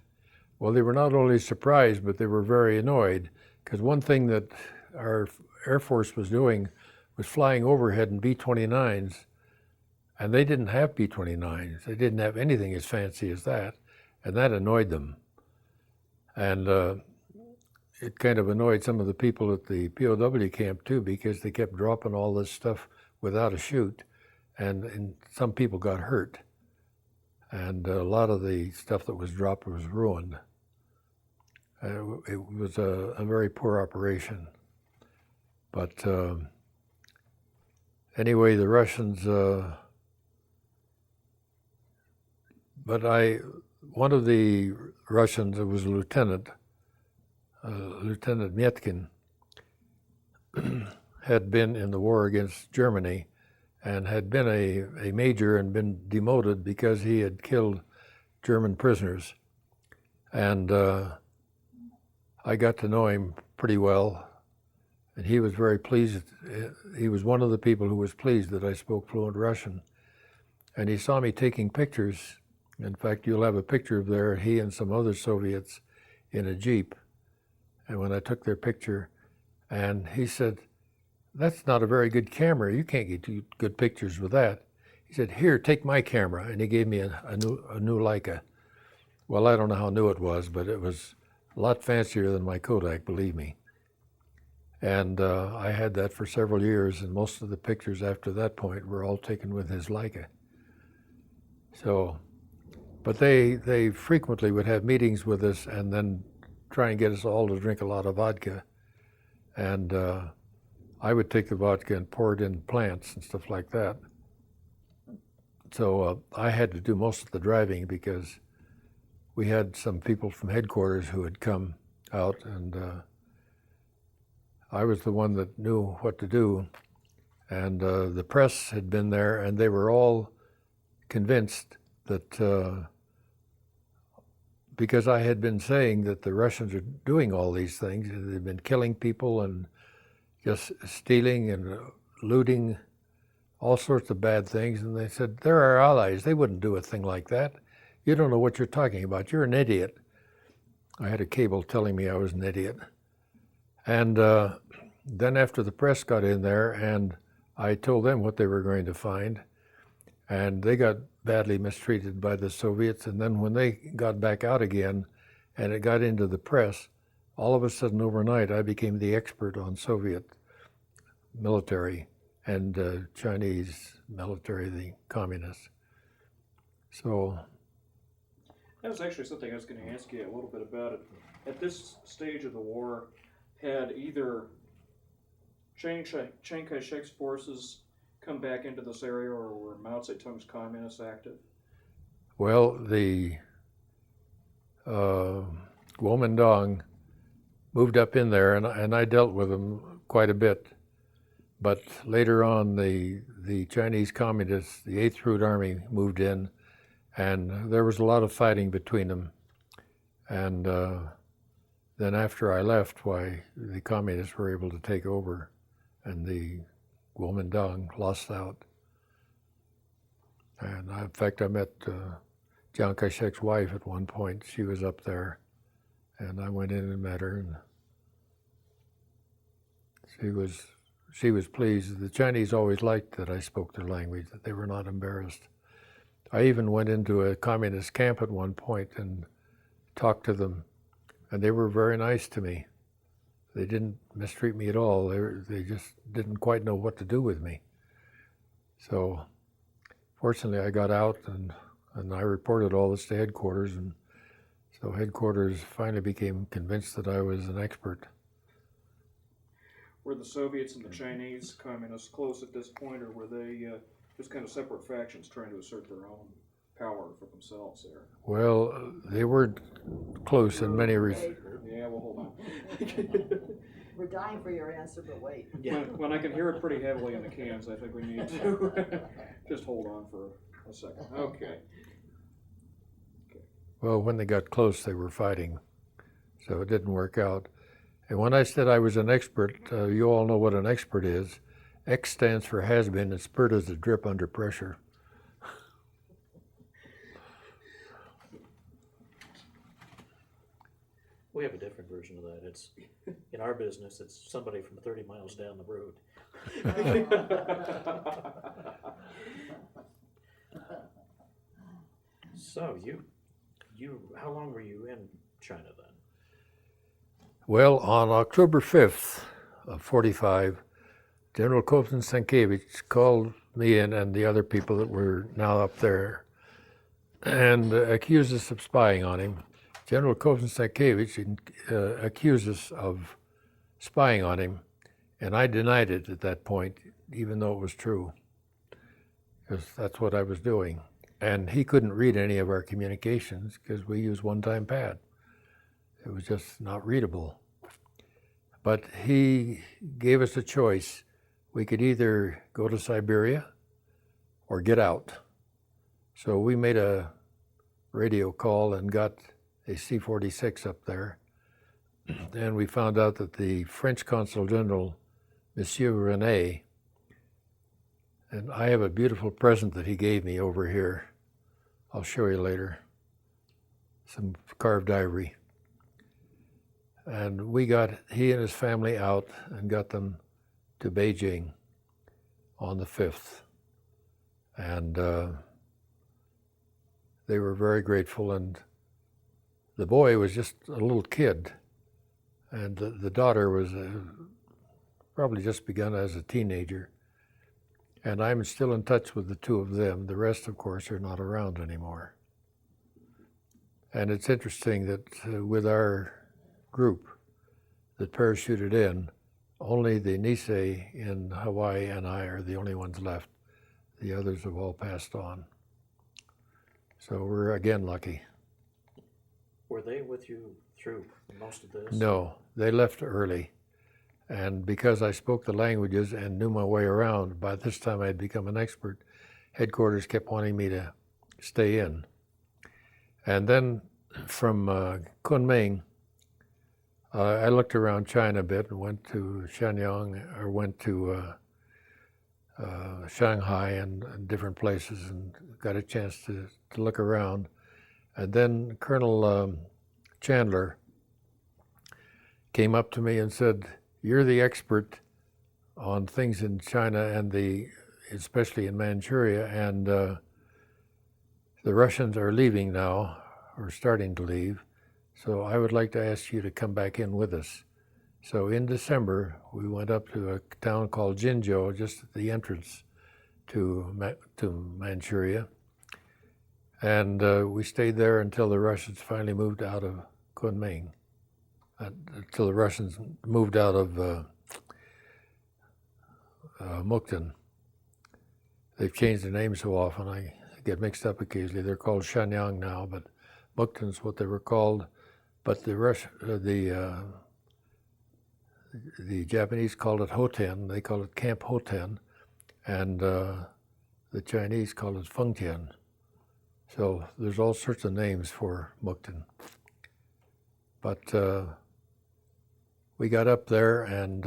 Speaker 3: Well, they were not only surprised, but they were very annoyed, because one thing that our Air Force was doing was flying overhead in B-29s, and they didn't have B-29s. They didn't have anything as fancy as that, and that annoyed them. And it kind of annoyed some of the people at the POW camp too, because they kept dropping all this stuff without a chute, and some people got hurt. And a lot of the stuff that was dropped was ruined. It was a very poor operation. But anyway, the Russians, one of the Russians, it was a lieutenant, Lieutenant Mietkin, had been in the war against Germany and had been a major and been demoted because he had killed German prisoners. And I got to know him pretty well, and he was very pleased. He was one of the people who was pleased that I spoke fluent Russian. And he saw me taking pictures. In fact, you'll have a picture of there, he and some other Soviets in a Jeep. And when I took their picture, and he said, "That's not a very good camera. You can't get good pictures with that." He said, "Here, take my camera." And he gave me a new Leica. Well, I don't know how new it was, but it was a lot fancier than my Kodak, believe me. And I had that for several years, and most of the pictures after that point were all taken with his Leica. So, But they frequently would have meetings with us and then try and get us all to drink a lot of vodka. And I would take the vodka and pour it in plants and stuff like that. So I had to do most of the driving because we had some people from headquarters who had come out, and I was the one that knew what to do. And the press had been there, and they were all convinced that because I had been saying that the Russians are doing all these things, they've been killing people and just stealing and looting, all sorts of bad things, and they said, they're our allies, they wouldn't do a thing like that. You don't know what you're talking about, you're an idiot. I had a cable telling me I was an idiot. And then after the press got in there and I told them what they were going to find, and they got badly mistreated by the Soviets, and then when they got back out again and it got into the press, all of a sudden overnight I became the expert on Soviet military and Chinese military, the communists. So
Speaker 1: That was actually something I was going to ask you a little bit about it. At this stage of the war, had either Chiang Kai-shek's forces come back into this area, or were Mao Zedong's communists active?
Speaker 3: well, the Kuomintang moved up in there, and I dealt with them quite a bit. But later on, the Chinese communists, the 8th Route Army, moved in, and there was a lot of fighting between them. And then after I left, why, the communists were able to take over, and the Kuomintang lost out. And in fact, I met Chiang Kai-shek's wife at one point. She was up there, and I went in and met her, and she was pleased. The Chinese always liked that I spoke their language, that they were not embarrassed. I even went into a communist camp at one point and talked to them, and they were very nice to me. They didn't mistreat me at all. They just didn't quite know what to do with me. So fortunately I got out, and I reported all this to headquarters, and so headquarters finally became convinced that I was an expert.
Speaker 1: Were the Soviets and the Chinese communists close at this point, or were they just kind of separate factions trying to assert their own power for themselves there?
Speaker 3: Well, they were close in many respects.
Speaker 1: Yeah, well, hold on.
Speaker 4: We're dying for your answer, but wait.
Speaker 1: When I can hear it pretty heavily in the cans, I think we need to just hold on for a second. Okay.
Speaker 3: Well, when they got close, they were fighting, so it didn't work out. And when I said I was an expert, you all know what an expert is. X stands for has been, and spurt is a drip under pressure.
Speaker 2: We have a different version of that. It's in our business, it's somebody from 30 miles down the road. So how long were you in China then?
Speaker 3: Well, on October 5th of 45, General Kopsin Stankiewicz called me in and the other people that were now up there and accused us of spying on him. General Kopsin Stankiewicz accused us of spying on him, and I denied it at that point, even though it was true, because that's what I was doing. And he couldn't read any of our communications because we used one-time pad. It was just not readable. But he gave us a choice. We could either go to Siberia or get out. So we made a radio call and got a C-46 up there. And we found out that the French Consul General, Monsieur René, and I have a beautiful present that he gave me over here. I'll show you later. Some carved ivory. And we got he and his family out and got them to Beijing on the 5th. And they were very grateful. And the boy was just a little kid. And the daughter was probably just begun as a teenager. And I'm still in touch with the two of them. The rest, of course, are not around anymore. And it's interesting that with our group that parachuted in, only the Nisei in Hawaii and I are the only ones left. The others have all passed on. So we're again lucky.
Speaker 2: Were they with you through most of this?
Speaker 3: No, they left early. And because I spoke the languages and knew my way around, by this time I'd become an expert, headquarters kept wanting me to stay in. And then from Kunming, I looked around China a bit and went to Shenyang, or went to Shanghai and different places, and got a chance to look around. And then Colonel Chandler came up to me and said, "You're the expert on things in China and especially in Manchuria, and the Russians are leaving now, or starting to leave. So I would like to ask you to come back in with us." So in December, we went up to a town called Jinzhou, just at the entrance to Manchuria. And we stayed there until the Russians finally moved out of Kunming, until the Russians moved out of Mukden. They've changed their names so often, I get mixed up occasionally. They're called Shenyang now, but Mukden's what they were called. But the Japanese called it Hoten, they call it Camp Hoten, and the Chinese call it Fengtian. So there's all sorts of names for Mukden. But we got up there, and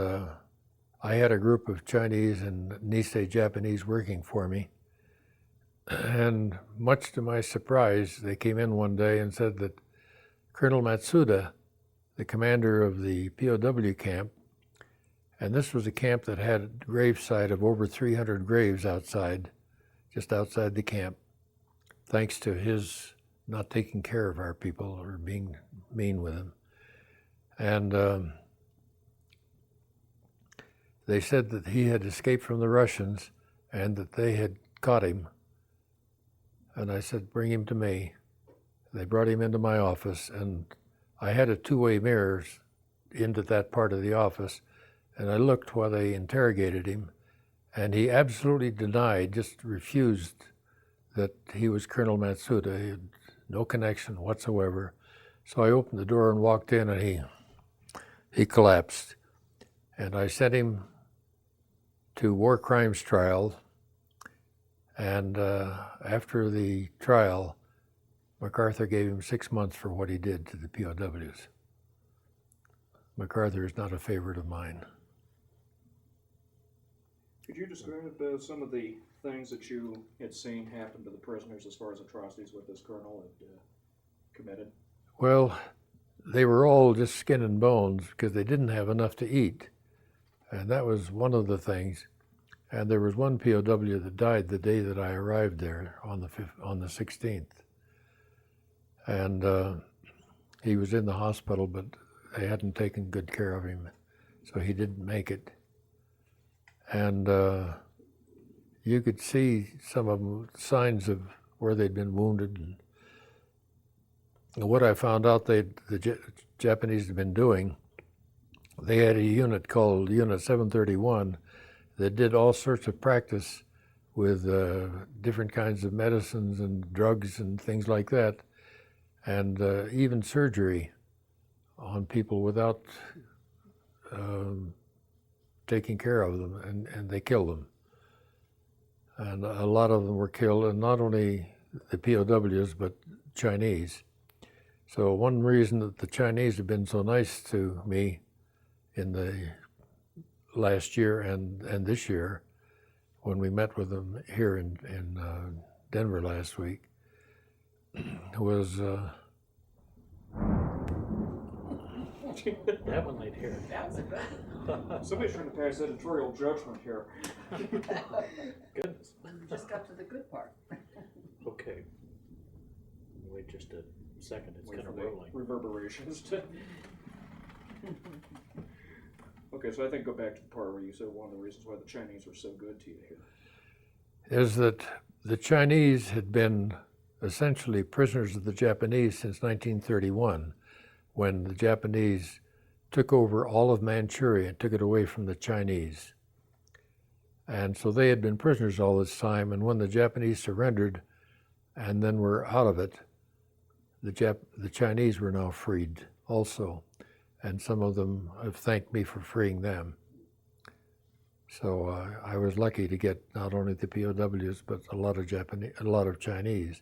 Speaker 3: I had a group of Chinese and Nisei Japanese working for me. And much to my surprise, they came in one day and said that Colonel Matsuda, the commander of the POW camp, and this was a camp that had a gravesite of over 300 graves outside, just outside the camp, thanks to his not taking care of our people or being mean with them. And they said that he had escaped from the Russians and that they had caught him. And I said, "Bring him to me." They brought him into my office, and I had a two-way mirror into that part of the office, and I looked while they interrogated him, and he absolutely denied, just refused that he was Colonel Matsuda. He had no connection whatsoever. So I opened the door and walked in, and he collapsed. And I sent him to war crimes trial, and after the trial, MacArthur gave him 6 months for what he did to the POWs. MacArthur is not a favorite of mine.
Speaker 1: Could you describe some of the things that you had seen happen to the prisoners as far as atrocities what this colonel had committed?
Speaker 3: Well, they were all just skin and bones because they didn't have enough to eat. And that was one of the things. And there was one POW that died the day that I arrived there on the 16th. And he was in the hospital, but they hadn't taken good care of him, so he didn't make it. And you could see some of them, signs of where they'd been wounded. And what I found out the Japanese had been doing, they had a unit called Unit 731 that did all sorts of practice with different kinds of medicines and drugs and things like that, and even surgery on people without taking care of them, and they killed them. And a lot of them were killed, and not only the POWs, but Chinese. So one reason that the Chinese have been so nice to me in the last year and this year, when we met with them here in Denver last week, was
Speaker 2: That one they'd hear.
Speaker 4: That was a good one.
Speaker 1: Somebody's trying to pass editorial judgment here.
Speaker 2: Goodness.
Speaker 4: We just got to the good part.
Speaker 2: Okay. Wait just a second, it's
Speaker 1: Wait
Speaker 2: kind of
Speaker 1: for the
Speaker 2: rolling.
Speaker 1: reverberations to... Okay, so I think go back to the part where you said one of the reasons why the Chinese were so good to you here.
Speaker 3: is that the Chinese had been essentially prisoners of the Japanese since 1931, when the Japanese took over all of Manchuria and took it away from the Chinese. And so they had been prisoners all this time, and when the Japanese surrendered and then were out of it, the Chinese were now freed also, and some of them have thanked me for freeing them. So I was lucky to get not only the POWs, but a lot of Chinese.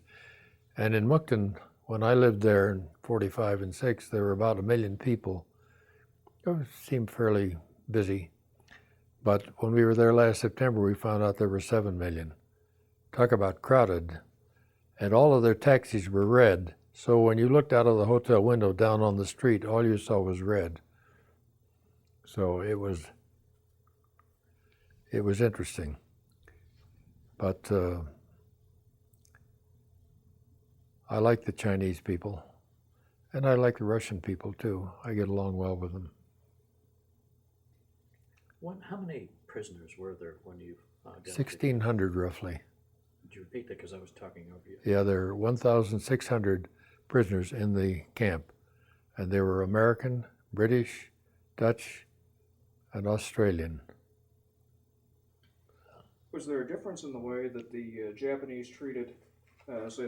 Speaker 3: And in Mukden, when I lived there in 45 and 6, there were about 1 million people. It seemed fairly busy. But when we were there last September, we found out there were 7 million. Talk about crowded. And all of their taxis were red. So when you looked out of the hotel window down on the street, all you saw was red. So it was interesting. But I like the Chinese people. And I like the Russian people too. I get along well with them.
Speaker 2: How many prisoners were there when you got
Speaker 3: 1,600 roughly.
Speaker 2: Did you repeat that because I was talking over you?
Speaker 3: Yeah, there are 1,600 prisoners in the camp. And they were American, British, Dutch, and Australian.
Speaker 1: Was there a difference in the way that the Japanese treated, say,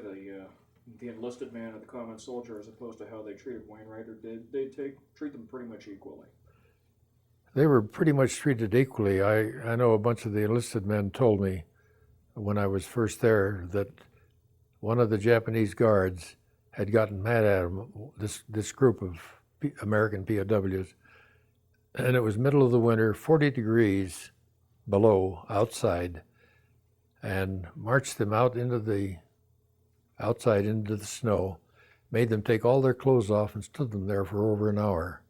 Speaker 1: the enlisted man and the common soldier, as opposed to how they treated Wainwright, or did they treat them pretty much equally?
Speaker 3: They were pretty much treated equally. I know a bunch of the enlisted men told me when I was first there that one of the Japanese guards had gotten mad at him, this group of American POWs, and it was middle of the winter, 40 degrees below outside, and marched them out into the snow, made them take all their clothes off and stood them there for over an hour.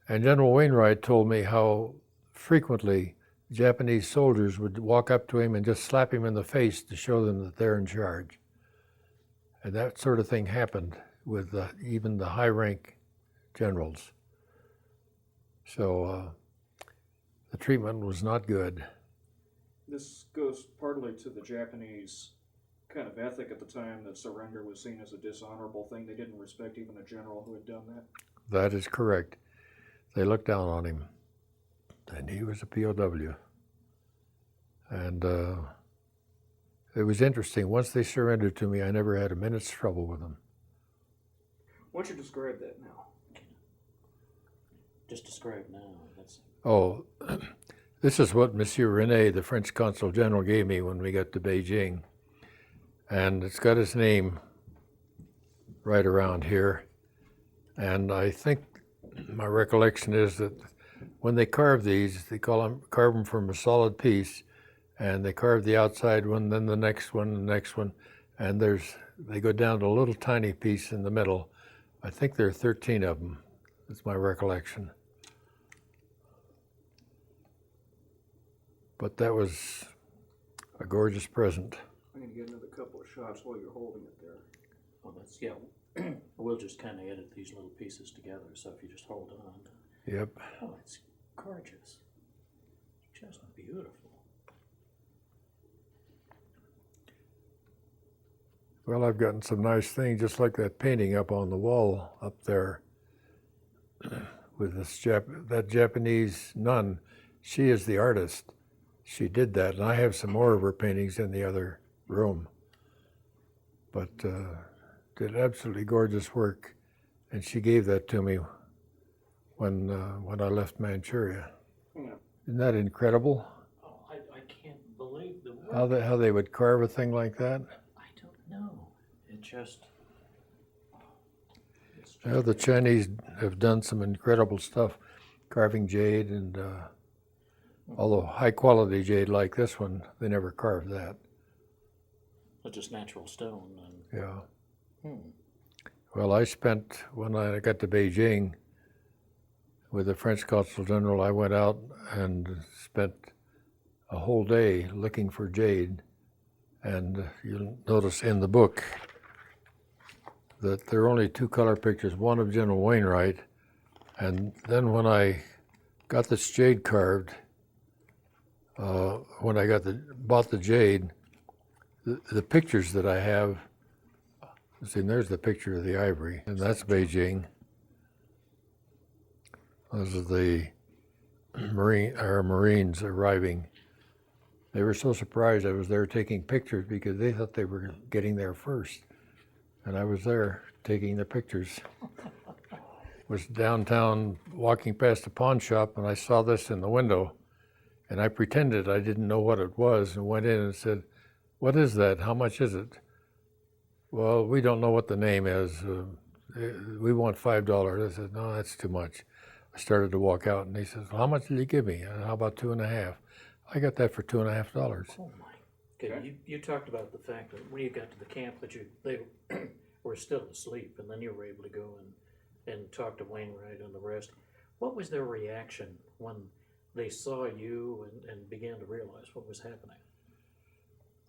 Speaker 3: And General Wainwright told me how frequently Japanese soldiers would walk up to him and just slap him in the face to show them that they're in charge. And that sort of thing happened with even the high-rank generals. So the treatment was not good.
Speaker 1: This goes partly to the Japanese kind of ethic at the time, that surrender was seen as a dishonorable thing. They didn't respect even a general who had done that.
Speaker 3: That is correct. They looked down on him, and he was a POW. And it was interesting. Once they surrendered to me, I never had a minute's trouble with them.
Speaker 1: Why don't you describe that now?
Speaker 2: Just describe now.
Speaker 3: Oh, this is what Monsieur René, the French Consul General, gave me when we got to Beijing. And it's got his name right around here. And I think my recollection is that when they carve these, they carve them from a solid piece, and they carve the outside one, then the next one, the next one, and they go down to a little tiny piece in the middle. I think there are 13 of them. That's my recollection. But that was a gorgeous present.
Speaker 1: I'm going to get another couple of shots while you're holding it there.
Speaker 2: Well, we'll just kind of edit these little pieces together, so if you just hold on.
Speaker 3: Yep.
Speaker 2: Oh, it's gorgeous. Just beautiful.
Speaker 3: Well, I've gotten some nice things, just like that painting up on the wall up there with that Japanese nun. She is the artist. She did that, and I have some more of her paintings in the other room. But did absolutely gorgeous work, and she gave that to me when I left Manchuria.
Speaker 1: Yeah.
Speaker 3: Isn't that incredible?
Speaker 2: Oh, I can't believe the work.
Speaker 3: How they would carve a thing like that?
Speaker 2: I don't know. It just...
Speaker 3: Well, the Chinese have done some incredible stuff, carving jade, and although high quality jade like this one, they never carved that.
Speaker 2: It's just natural stone. And...
Speaker 3: Yeah.
Speaker 2: Hmm.
Speaker 3: Well, I spent, when I got to Beijing with the French Consul General, I went out and spent a whole day looking for jade. And you'll notice in the book that there are only 2 color pictures, one of General Wainwright, and then when I got this jade carved, when I bought the jade, the pictures that I have, see, there's the picture of the ivory, and that's Beijing. Those are the Marines arriving. They were so surprised I was there taking pictures because they thought they were getting there first. And I was there taking the pictures. Was downtown walking past a pawn shop and I saw this in the window. And I pretended I didn't know what it was and went in and said, "What is that? How much is it?" "Well, we don't know what the name is. We want $5. I said, "No, that's too much." I started to walk out and he says, "Well, how much did you give me?" "How about $2.50?" I got that for $2.50.
Speaker 2: Oh my. Okay, you talked about the fact that when you got to the camp that they were still asleep, and then you were able to go and talk to Wainwright and the rest. What was their reaction when they saw you and began to realize what was happening?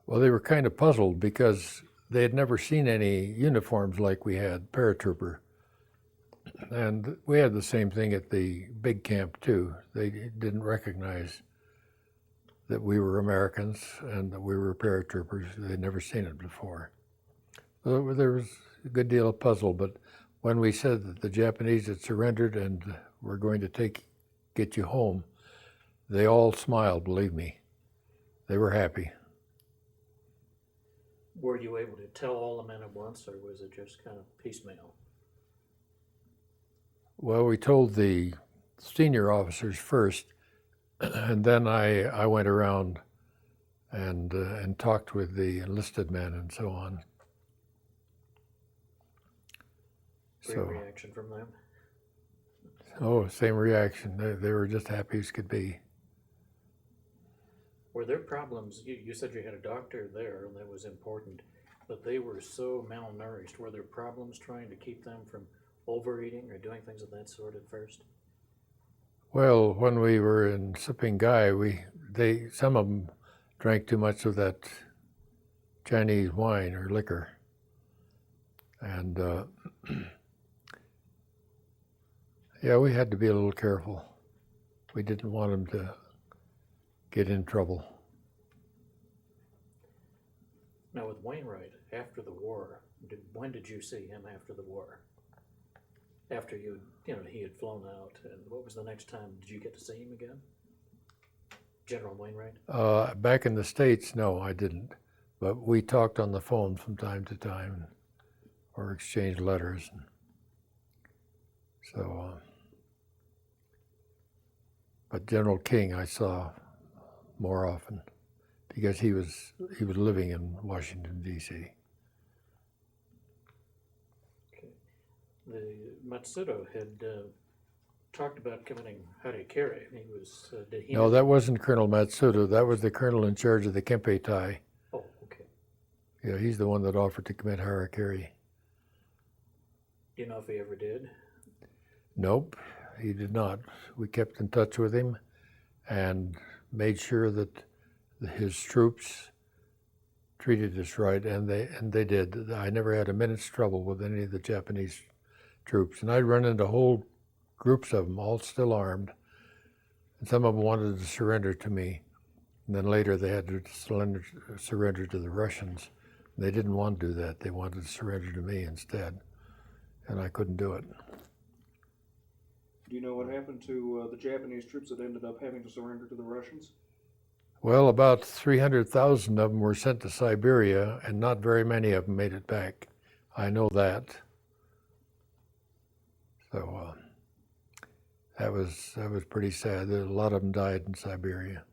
Speaker 3: Well, they were kind of puzzled because they had never seen any uniforms like we had, paratrooper. And we had the same thing at the big camp too. They didn't recognize that we were Americans and that we were paratroopers. They'd never seen it before. So there was a good deal of puzzle, but when we said that the Japanese had surrendered and were going to get you home, they all smiled, believe me. They were happy.
Speaker 2: Were you able to tell all the men at once, or was it just kind of piecemeal?
Speaker 3: Well, we told the senior officers first, and then I went around and talked with the enlisted men and so on.
Speaker 2: Great reaction from them.
Speaker 3: Oh, same reaction. They were just happy as could be.
Speaker 2: Were there problems? You said you had a doctor there, and that was important, but they were so malnourished. Were there problems trying to keep them from overeating or doing things of that sort at first?
Speaker 3: Well, when we were in Siping some of them drank too much of that Chinese wine or liquor, and yeah, we had to be a little careful. We didn't want them to get in trouble.
Speaker 2: Now with Wainwright, after the war, when did you see him after the war? After he had flown out, and what was the next time? Did you get to see him again? General Wainwright?
Speaker 3: Back in the States, no, I didn't. But we talked on the phone from time to time or exchanged letters. So, but General King I saw more often because he was living in Washington, D.C.
Speaker 2: The Matsudo had talked about committing harakiri. Did he?
Speaker 3: No, that wasn't Colonel Matsuda. That was the colonel in charge of the Kempe Tai.
Speaker 2: Oh, okay.
Speaker 3: Yeah, he's the one that offered to commit harakiri.
Speaker 2: Do you know if he ever did?
Speaker 3: Nope, he did not. We kept in touch with him and made sure that his troops treated us right, and they did. I never had a minute's trouble with any of the Japanese troops, and I'd run into whole groups of them, all still armed, and some of them wanted to surrender to me, and then later they had to surrender to the Russians. They didn't want to do that. They wanted to surrender to me instead, and I couldn't do it.
Speaker 1: Do you know what happened to the Japanese troops that ended up having to surrender to the Russians?
Speaker 3: Well, about 300,000 of them were sent to Siberia, and not very many of them made it back. I know that. So that was pretty sad. A lot of them died in Siberia.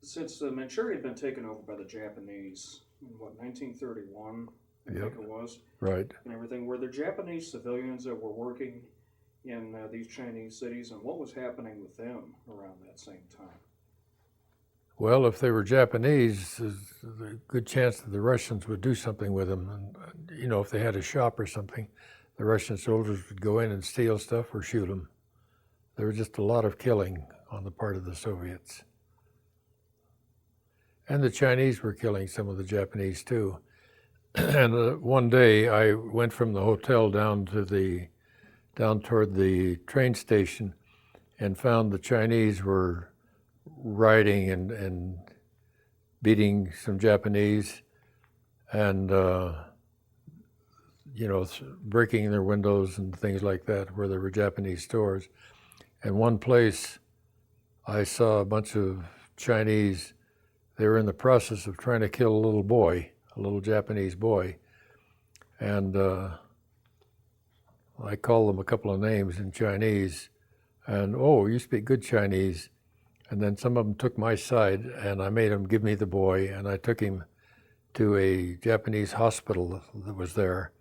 Speaker 1: Since Manchuria had been taken over by the Japanese in 1931, I think it was,
Speaker 3: Right.
Speaker 1: and everything, were there Japanese civilians that were working in these Chinese cities, and what was happening with them around that same time?
Speaker 3: Well, if they were Japanese, there's a good chance that the Russians would do something with them. And, if they had a shop or something, the Russian soldiers would go in and steal stuff or shoot them. There was just a lot of killing on the part of the Soviets. And the Chinese were killing some of the Japanese too. And one day I went from the hotel down toward the train station and found the Chinese were riding and beating some Japanese and, breaking their windows and things like that where there were Japanese stores. And one place I saw a bunch of Chinese, they were in the process of trying to kill a little boy, a little Japanese boy. And I called them a couple of names in Chinese, and, "Oh, you speak good Chinese." And then some of them took my side, and I made them give me the boy, and I took him to a Japanese hospital that was there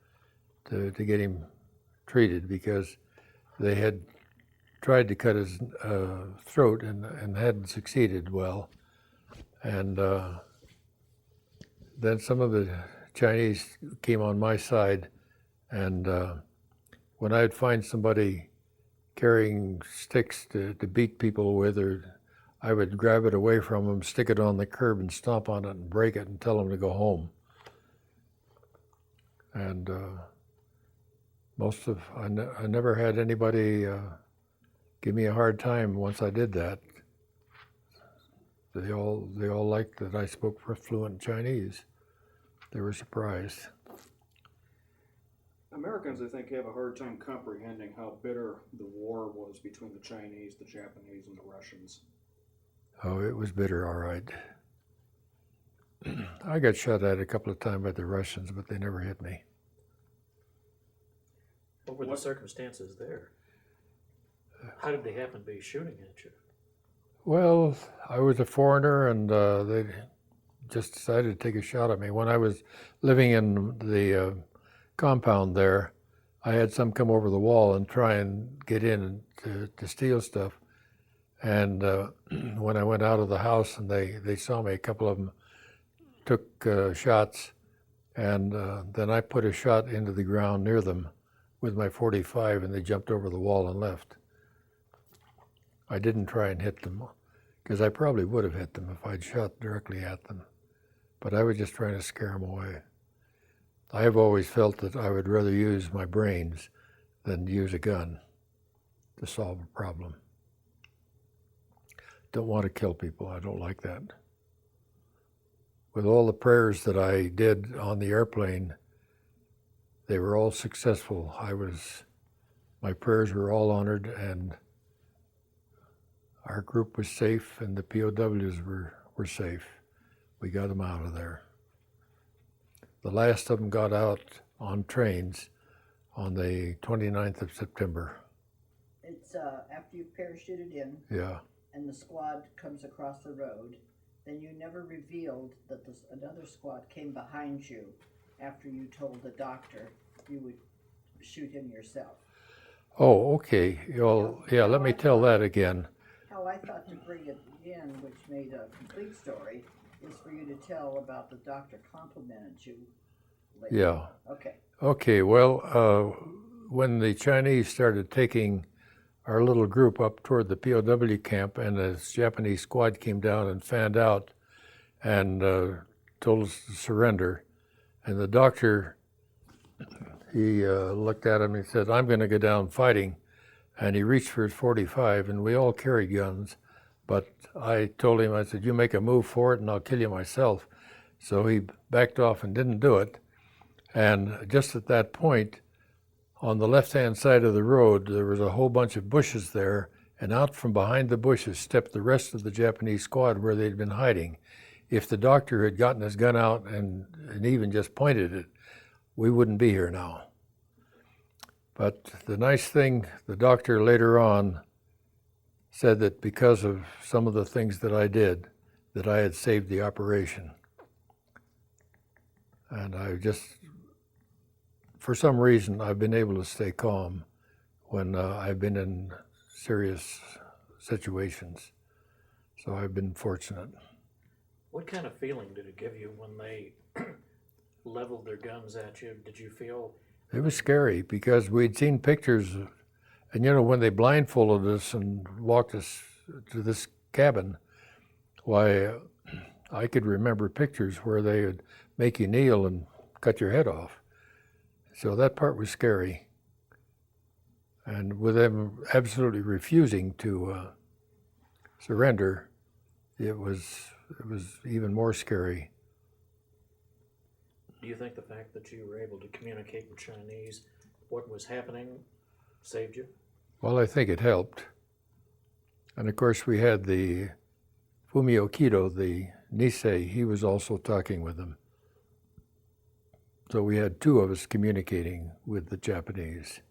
Speaker 3: to get him treated, because they had tried to cut his throat and hadn't succeeded well. And then some of the Chinese came on my side, and when I'd find somebody carrying sticks to beat people with, or I would grab it away from them, stick it on the curb and stomp on it and break it and tell them to go home. And I never had anybody give me a hard time once I did that. They all liked that I spoke fluent Chinese. They were surprised.
Speaker 1: Americans, I think, have a hard time comprehending how bitter the war was between the Chinese, the Japanese, and the Russians.
Speaker 3: Oh, it was bitter, all right. I got shot at a couple of times by the Russians, but they never hit me.
Speaker 2: What were the circumstances there? How did they happen to be shooting at you?
Speaker 3: Well, I was a foreigner, and they just decided to take a shot at me. When I was living in the compound there, I had some come over the wall and try and get in to steal stuff. And when I went out of the house and they saw me, a couple of them took shots, and then I put a shot into the ground near them with my .45, and they jumped over the wall and left. I didn't try and hit them, because I probably would have hit them if I'd shot directly at them. But I was just trying to scare them away. I have always felt that I would rather use my brains than use a gun to solve a problem. Don't want to kill people. I don't like that. With all the prayers that I did on the airplane, they were all successful. My prayers were all honored, and our group was safe, and the POWs were safe. We got them out of there. The last of them got out on trains on the 29th of September.
Speaker 4: It's after you parachuted in
Speaker 3: Yeah.
Speaker 4: and the squad comes across the road, then you never revealed that another squad came behind you after you told the doctor you would shoot him yourself.
Speaker 3: Oh, okay. Well, yeah, let me tell that again.
Speaker 4: How I thought to bring it in, which made a complete story, is for you to tell about the doctor complimented you later.
Speaker 3: Yeah.
Speaker 4: Okay.
Speaker 3: Okay, well, when the Chinese started taking our little group up toward the POW camp, and the Japanese squad came down and fanned out and told us to surrender, and the doctor, he looked at him and he said, "I'm going to go down fighting." And he reached for his .45, and we all carried guns. But I told him, I said, "You make a move for it and I'll kill you myself." So he backed off and didn't do it. And just at that point, on the left-hand side of the road, there was a whole bunch of bushes there, and out from behind the bushes stepped the rest of the Japanese squad where they'd been hiding. If the doctor had gotten his gun out and even just pointed it, we wouldn't be here now. But the nice thing, the doctor later on said that because of some of the things that I did, that I had saved the operation. And I just, for some reason, I've been able to stay calm when I've been in serious situations. So I've been fortunate.
Speaker 2: What kind of feeling did it give you when they leveled their guns at you? Did you feel...
Speaker 3: It was scary because we'd seen pictures, and when they blindfolded us and walked us to this cabin, why, I could remember pictures where they would make you kneel and cut your head off. So that part was scary. And with them absolutely refusing to surrender, it was even more scary.
Speaker 2: Do you think the fact that you were able to communicate in Chinese, what was happening, saved you?
Speaker 3: Well, I think it helped. And of course, we had the Fumio Kido, the Nisei, he was also talking with them. So we had two of us communicating with the Japanese.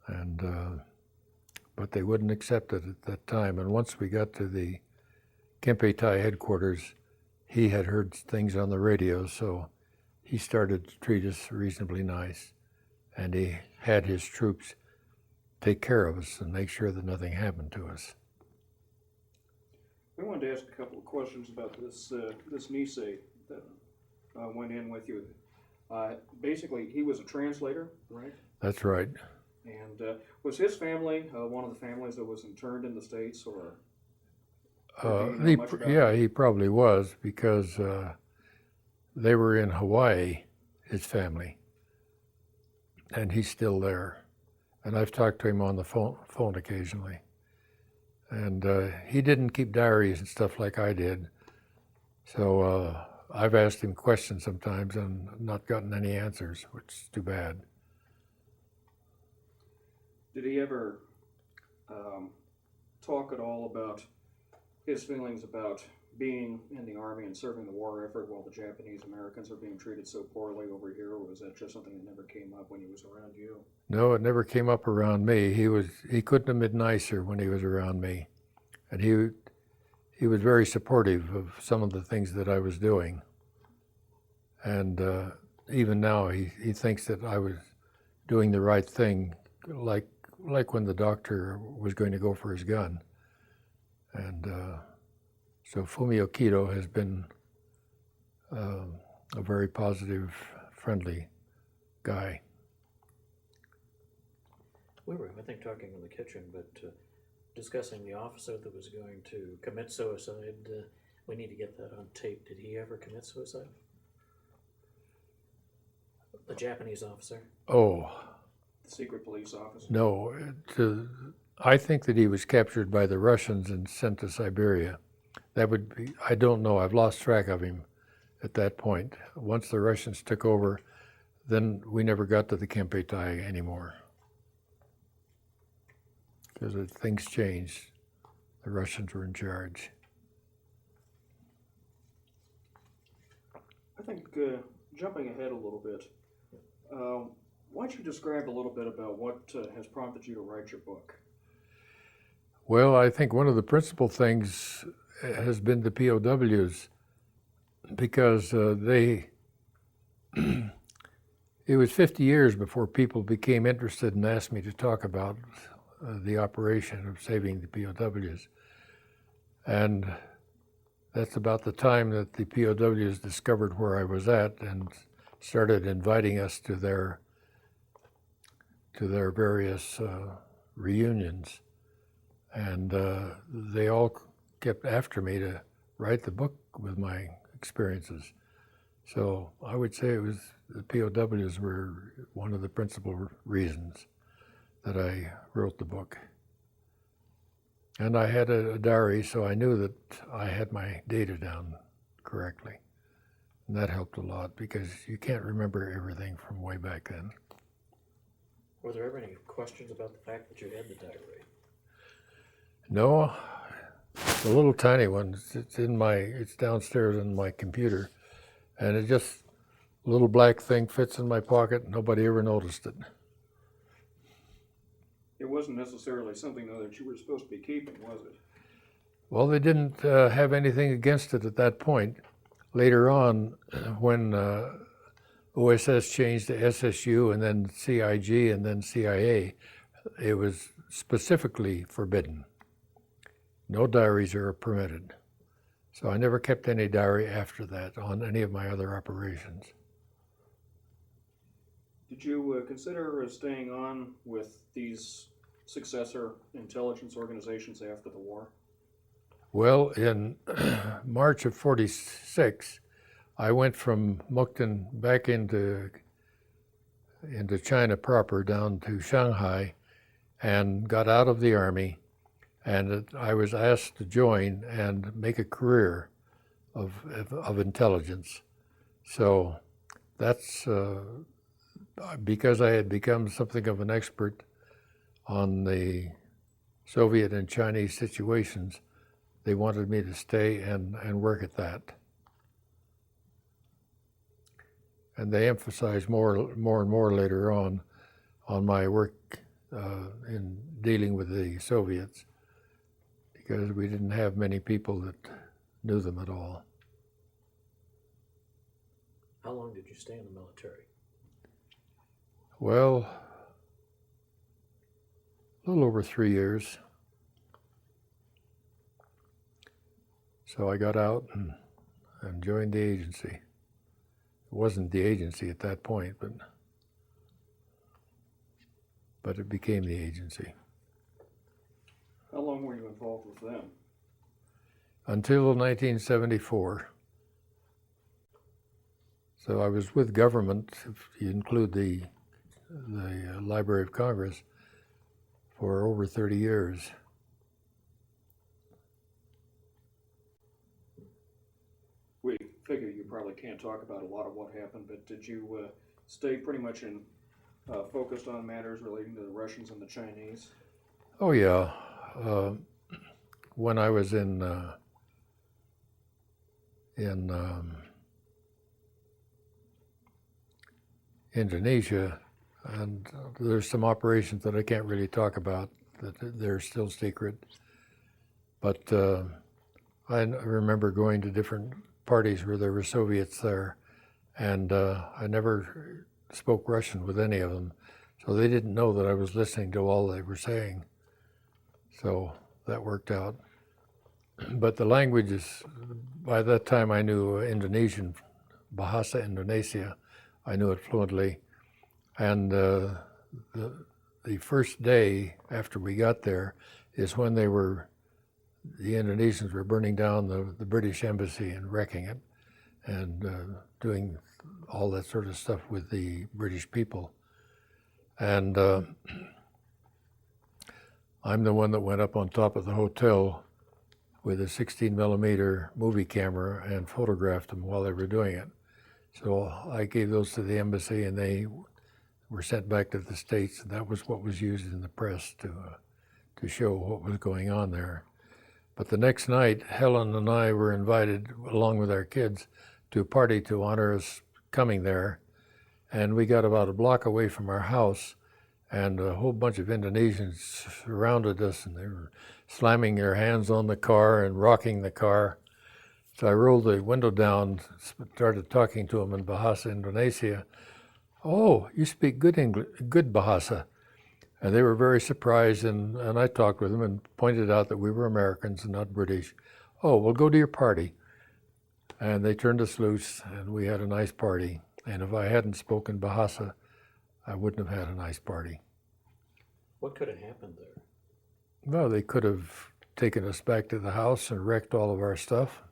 Speaker 3: And but they wouldn't accept it at that time. And once we got to the Kempeitai headquarters, he had heard things on the radio, so he started to treat us reasonably nice. And he had his troops take care of us and make sure that nothing happened to us.
Speaker 1: I wanted to ask a couple of questions about this Nisei that went in with you. Basically, he was a translator, right?
Speaker 3: That's right.
Speaker 1: And was his family one of the families that was interned in the States, or do you know much about
Speaker 3: Yeah,
Speaker 1: that?
Speaker 3: he probably was, because they were in Hawaii, his family, and he's still there. And I've talked to him on the phone occasionally. And he didn't keep diaries and stuff like I did. So I've asked him questions sometimes and not gotten any answers, which is too bad.
Speaker 1: Did he ever talk at all about his feelings about being in the Army and serving the war effort while the Japanese Americans are being treated so poorly over here, or was that just something that never came up when he was around you?
Speaker 3: No, it never came up around me. He couldn't have been nicer when he was around me. And he was very supportive of some of the things that I was doing. And even now, he thinks that I was doing the right thing, like when the doctor was going to go for his gun. And so Fumio Kido has been a very positive, friendly guy.
Speaker 2: We were, I think, talking in the kitchen, but discussing the officer that was going to commit suicide. We need to get that on tape. Did he ever commit suicide? The Japanese officer?
Speaker 3: Oh,
Speaker 1: The secret police officer?
Speaker 3: no. I think that he was captured by the Russians and sent to Siberia. That would be, I don't know, I've lost track of him at that point. Once the Russians took over, then we never got to the Kempeitai anymore. Because things changed. The Russians were in charge.
Speaker 1: I think jumping ahead a little bit, why don't you describe a little bit about what has prompted you to write your book?
Speaker 3: Well, I think one of the principal things has been the POWs, because it was 50 years before people became interested and asked me to talk about the operation of saving the POWs. And that's about the time that the POWs discovered where I was at and started inviting us to their various reunions. And they all kept after me to write the book with my experiences. So I would say it was the POWs were one of the principal reasons that I wrote the book. And I had a diary, so I knew that I had my data down correctly. And that helped a lot, because you can't remember everything from way back then.
Speaker 2: Were there ever any questions about the fact that you had the diary?
Speaker 3: No, the little tiny one, it's downstairs in my computer, and it just, a little black thing fits in my pocket. Nobody ever noticed it.
Speaker 1: It wasn't necessarily something, though, that you were supposed to be keeping, was it?
Speaker 3: Well, they didn't have anything against it at that point. Later on, when OSS changed to SSU and then CIG and then CIA, it was specifically forbidden. No diaries are permitted. So I never kept any diary after that on any of my other operations.
Speaker 1: Did you consider staying on with these successor intelligence organizations after the war?
Speaker 3: Well, in March of '46, I went from Mukden back into China proper, down to Shanghai, and got out of the Army and I was asked to join and make a career of intelligence. So that's because I had become something of an expert on the Soviet and Chinese situations. They wanted me to stay and work at that. And they emphasized more and more later on my work in dealing with the Soviets, because we didn't have many people that knew them at all.
Speaker 2: How long did you stay in the military?
Speaker 3: Well, a little over 3 years. So I got out and joined the agency. It wasn't the agency at that point, but it became the agency.
Speaker 1: How long were you involved with them?
Speaker 3: Until 1974. So I was with government, if you include the Library of Congress, for over 30 years.
Speaker 1: We figure you probably can't talk about a lot of what happened, but did you stay pretty much focused on matters relating to the Russians and the Chinese?
Speaker 3: Oh yeah. When I was in Indonesia, and there's some operations that I can't really talk about, that they're still secret. But I remember going to different parties where there were Soviets there, and I never spoke Russian with any of them, so they didn't know that I was listening to all they were saying. So that worked out. But the languages, by that time I knew Indonesian, Bahasa Indonesia, I knew it fluently. And the first day after we got there is when the Indonesians were burning down the British embassy and wrecking it, and doing all that sort of stuff with the British people. And I'm the one that went up on top of the hotel with a 16mm movie camera and photographed them while they were doing it. So I gave those to the embassy, and they were sent back to the States, and that was what was used in the press to show what was going on there. But the next night, Helen and I were invited, along with our kids, to a party to honor us coming there. And we got about a block away from our house, and a whole bunch of Indonesians surrounded us, and they were slamming their hands on the car and rocking the car. So I rolled the window down, started talking to them in Bahasa Indonesia. "Oh, you speak good English, good Bahasa." And they were very surprised, and I talked with them and pointed out that we were Americans and not British. "Oh, well, go to your party." And they turned us loose, and we had a nice party. And if I hadn't spoken Bahasa, I wouldn't have had a nice party.
Speaker 2: What could have happened there?
Speaker 3: Well, they could have taken us back to the house and wrecked all of our stuff.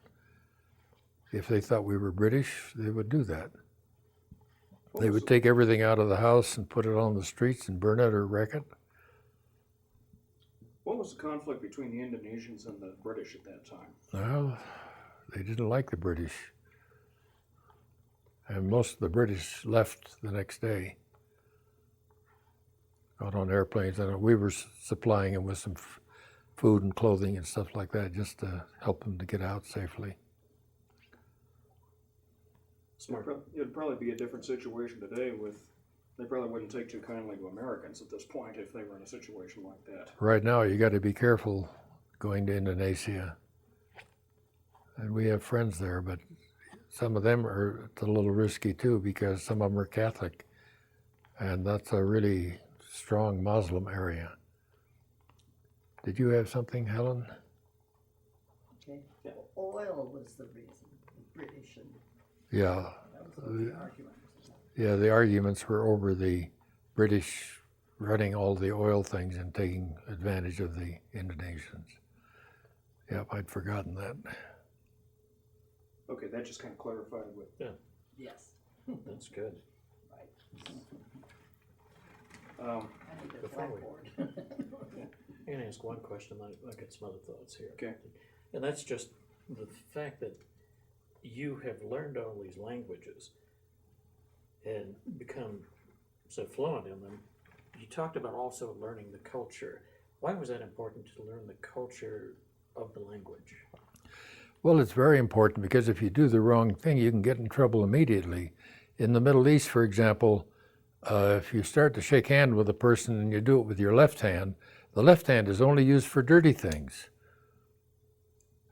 Speaker 3: If they thought we were British, they would do that. They would take everything out of the house and put it on the streets and burn it or wreck it.
Speaker 1: What was the conflict between the Indonesians and the British at that time?
Speaker 3: Well, they didn't like the British. And most of the British left the next day. Got on airplanes, and we were supplying them with some food and clothing and stuff like that, just to help them to get out safely.
Speaker 2: Smart.
Speaker 1: It'd probably be a different situation today they probably wouldn't take too kindly to Americans at this point if they were in a situation like that.
Speaker 3: Right now, you got to be careful going to Indonesia. And we have friends there, but some of them are a little risky too, because some of them are Catholic. And that's a really strong Muslim area. Did you have something, Helen?
Speaker 4: Okay. Oil was the reason, the British, and
Speaker 3: Yeah.
Speaker 4: that was what the argument was about.
Speaker 3: Yeah, the arguments were over the British running all the oil things and taking advantage of the Indonesians. Yep, I'd forgotten that.
Speaker 1: Okay, that just kind of clarified what.
Speaker 4: Yes,
Speaker 2: That's good.
Speaker 4: right.
Speaker 1: Um,
Speaker 4: I need a
Speaker 2: Before we-
Speaker 4: blackboard.
Speaker 2: I'm gonna ask one question, I've got some other thoughts here.
Speaker 1: Okay.
Speaker 2: And that's just the fact that you have learned all these languages and become so fluent in them. You talked about also learning the culture. Why was that important to learn the culture of the language?
Speaker 3: Well, it's very important because if you do the wrong thing, you can get in trouble immediately. In the Middle East, for example, if you start to shake hand with a person and you do it with your left hand, the left hand is only used for dirty things.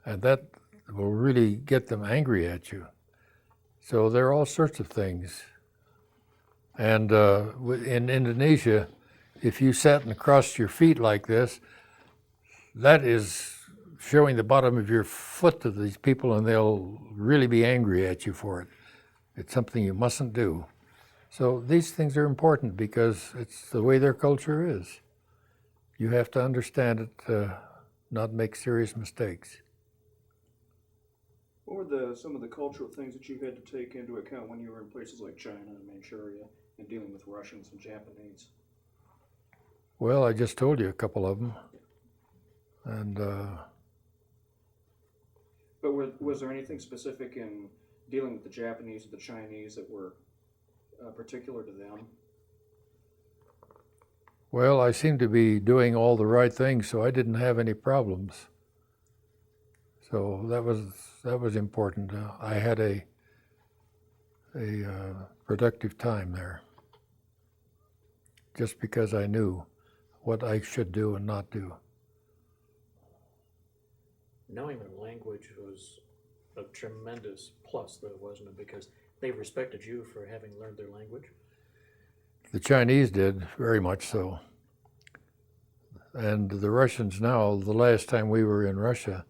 Speaker 3: And that will really get them angry at you. So there are all sorts of things. And in Indonesia, if you sat and crossed your feet like this, that is showing the bottom of your foot to these people, and they'll really be angry at you for it. It's something you mustn't do. So these things are important because it's the way their culture is. You have to understand it, not make serious mistakes.
Speaker 1: What were some of the cultural things that you had to take into account when you were in places like China and Manchuria and dealing with Russians and Japanese?
Speaker 3: Well, I just told you a couple of them. And
Speaker 1: But was there anything specific in dealing with the Japanese or the Chinese that were particular to them?
Speaker 3: well, I seem to be doing all the right things, so I didn't have any problems. So that was important. I had a productive time there, just because I knew what I should do and not do.
Speaker 2: Knowing the language was a tremendous plus, though, wasn't it? Because they respected you for having learned their language.
Speaker 3: The Chinese did, very much so. And the Russians now, the last time we were in Russia,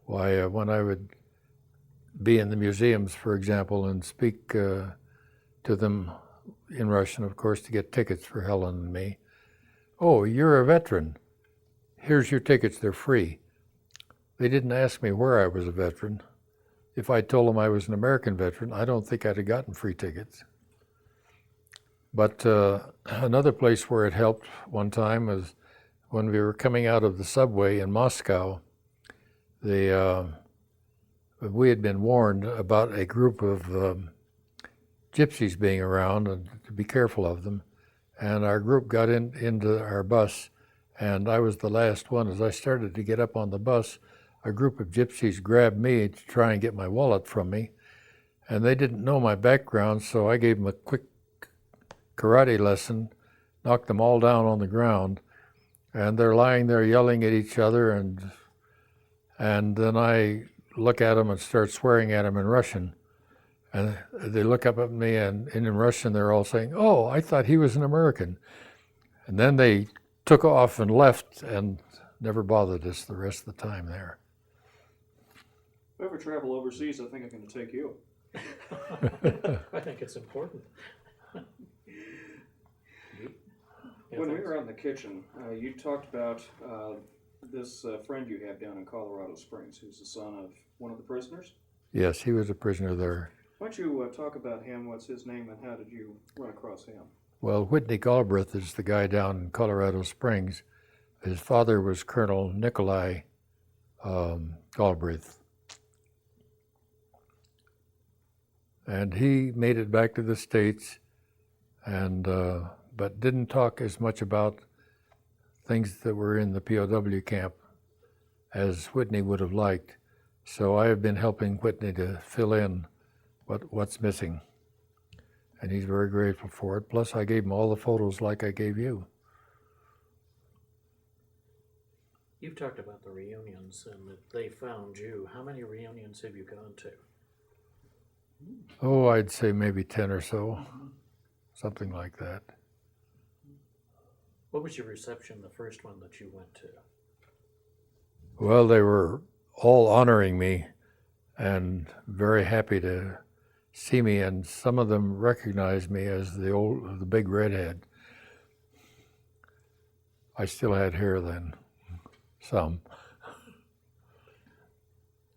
Speaker 3: why, when I would be in the museums, for example, and speak to them in Russian, of course, to get tickets for Helen and me. Oh, you're a veteran. Here's your tickets, they're free. They didn't ask me where I was a veteran. If I told them I was an American veteran, I don't think I'd have gotten free tickets. But another place where it helped one time was when we were coming out of the subway in Moscow. We had been warned about a group of gypsies being around and to be careful of them. And our group got into our bus, and I was the last one. As I started to get up on the bus, a group of gypsies grabbed me to try and get my wallet from me. And they didn't know my background, so I gave them a quick karate lesson, knocked them all down on the ground, and they're lying there yelling at each other, and then I look at them and start swearing at them in Russian. And they look up at me, and in Russian they're all saying, "Oh, I thought he was an American." And then they took off and left and never bothered us the rest of the time there.
Speaker 1: If I ever travel overseas, I think I'm going to take you.
Speaker 2: I think it's important.
Speaker 1: When we were out in the kitchen, you talked about this friend you have down in Colorado Springs, who's the son of one of the prisoners.
Speaker 3: Yes, he was a prisoner there.
Speaker 1: Why don't you talk about him? What's his name, and how did you run across him?
Speaker 3: Well, Whitney Galbraith is the guy down in Colorado Springs. His father was Colonel Nikolai Galbraith. And he made it back to the States, and but didn't talk as much about things that were in the POW camp as Whitney would have liked. So I have been helping Whitney to fill in what's missing. And he's very grateful for it. Plus I gave him all the photos like I gave you.
Speaker 2: You've talked about the reunions and that they found you. How many reunions have you gone to?
Speaker 3: Oh, I'd say maybe 10 or so, something like that.
Speaker 2: What was your reception the first one that you went to?
Speaker 3: Well, they were all honoring me and very happy to see me, and some of them recognized me as the big redhead. I still had hair then, some.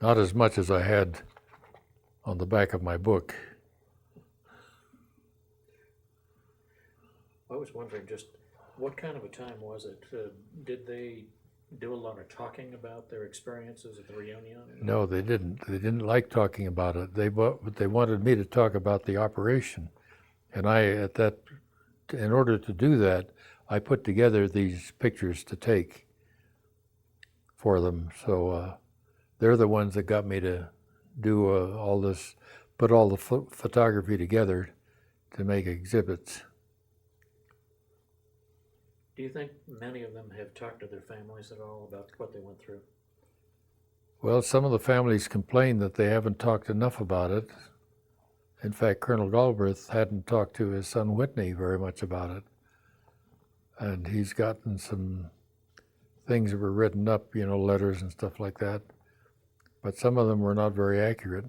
Speaker 3: Not as much as I had on the back of my book.
Speaker 2: I was wondering just what kind of a time was it? Did they do a lot of talking about their experiences at the reunion?
Speaker 3: No, they didn't. They didn't like talking about it. But they wanted me to talk about the operation, and in order to do that, I put together these pictures to take for them. So they're the ones that got me to do all this, put all the photography together to make exhibits.
Speaker 2: Do you think many of them have talked to their families at all about what they went through?
Speaker 3: Well, some of the families complain that they haven't talked enough about it. In fact, Colonel Galbraith hadn't talked to his son Whitney very much about it. And he's gotten some things that were written up, letters and stuff like that. But some of them were not very accurate.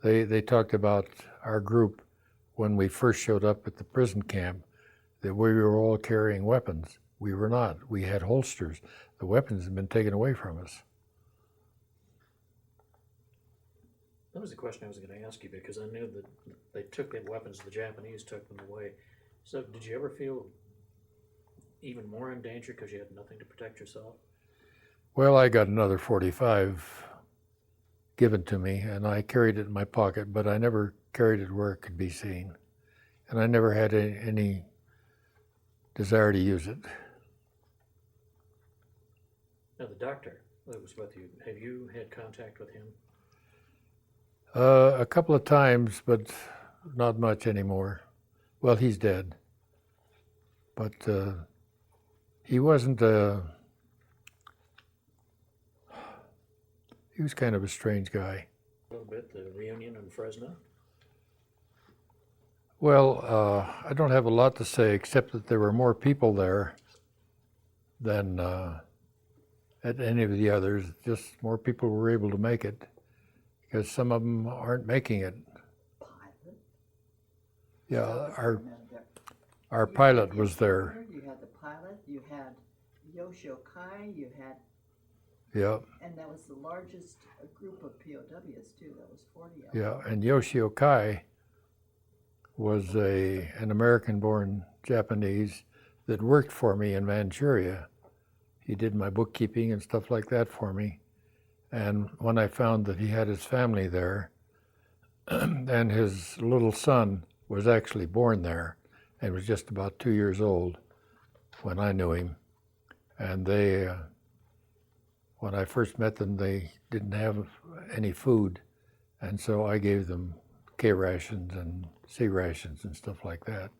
Speaker 3: They talked about our group when we first showed up at the prison camp, that we were all carrying weapons. We were not. We had holsters. The weapons had been taken away from us.
Speaker 2: That was the question I was going to ask you, because I knew that they took the weapons, the Japanese took them away. So did you ever feel even more in danger because you had nothing to protect yourself?
Speaker 3: Well, I got another 45 given to me, and I carried it in my pocket, but I never carried it where it could be seen. And I never had any desire to use it.
Speaker 2: Now, the doctor that was with you, have you had contact with him?
Speaker 3: A couple of times, but not much anymore. Well, he's dead. But he wasn't he was kind of a strange guy.
Speaker 2: A little bit, the reunion in Fresno?
Speaker 3: Well, I don't have a lot to say except that there were more people there than at any of the others. Just more people were able to make it because some of them aren't making it.
Speaker 4: Pilot?
Speaker 3: Yeah, our
Speaker 4: You
Speaker 3: pilot
Speaker 4: had
Speaker 3: was there.
Speaker 4: instructor, You had the pilot, you had Yoshio Kai, you had,
Speaker 3: Yeah,
Speaker 4: and that was the largest group of POWs too. That was 40 of them.
Speaker 3: yeah, and Yoshio Kai was an American-born Japanese that worked for me in Manchuria. He did my bookkeeping and stuff like that for me. And when I found that he had his family there, and his little son was actually born there and was just about 2 years old when I knew him. And they, when I first met them, they didn't have any food. And so I gave them K rations and C rations and stuff like that,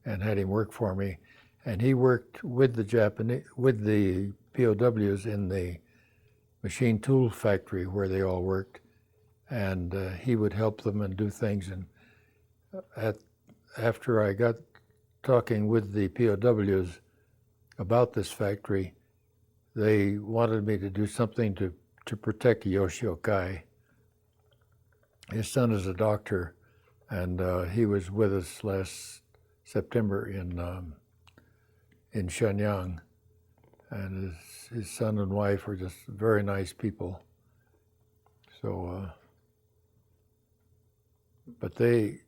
Speaker 3: and had him work for me. And he worked with the POWs in the machine tool factory where they all worked, and he would help them and do things. And after I got talking with the POWs about this factory, they wanted me to do something to protect Yoshio Kai. His son is a doctor, and he was with us last September in Shenyang, and his son and wife are just very nice people. So, but his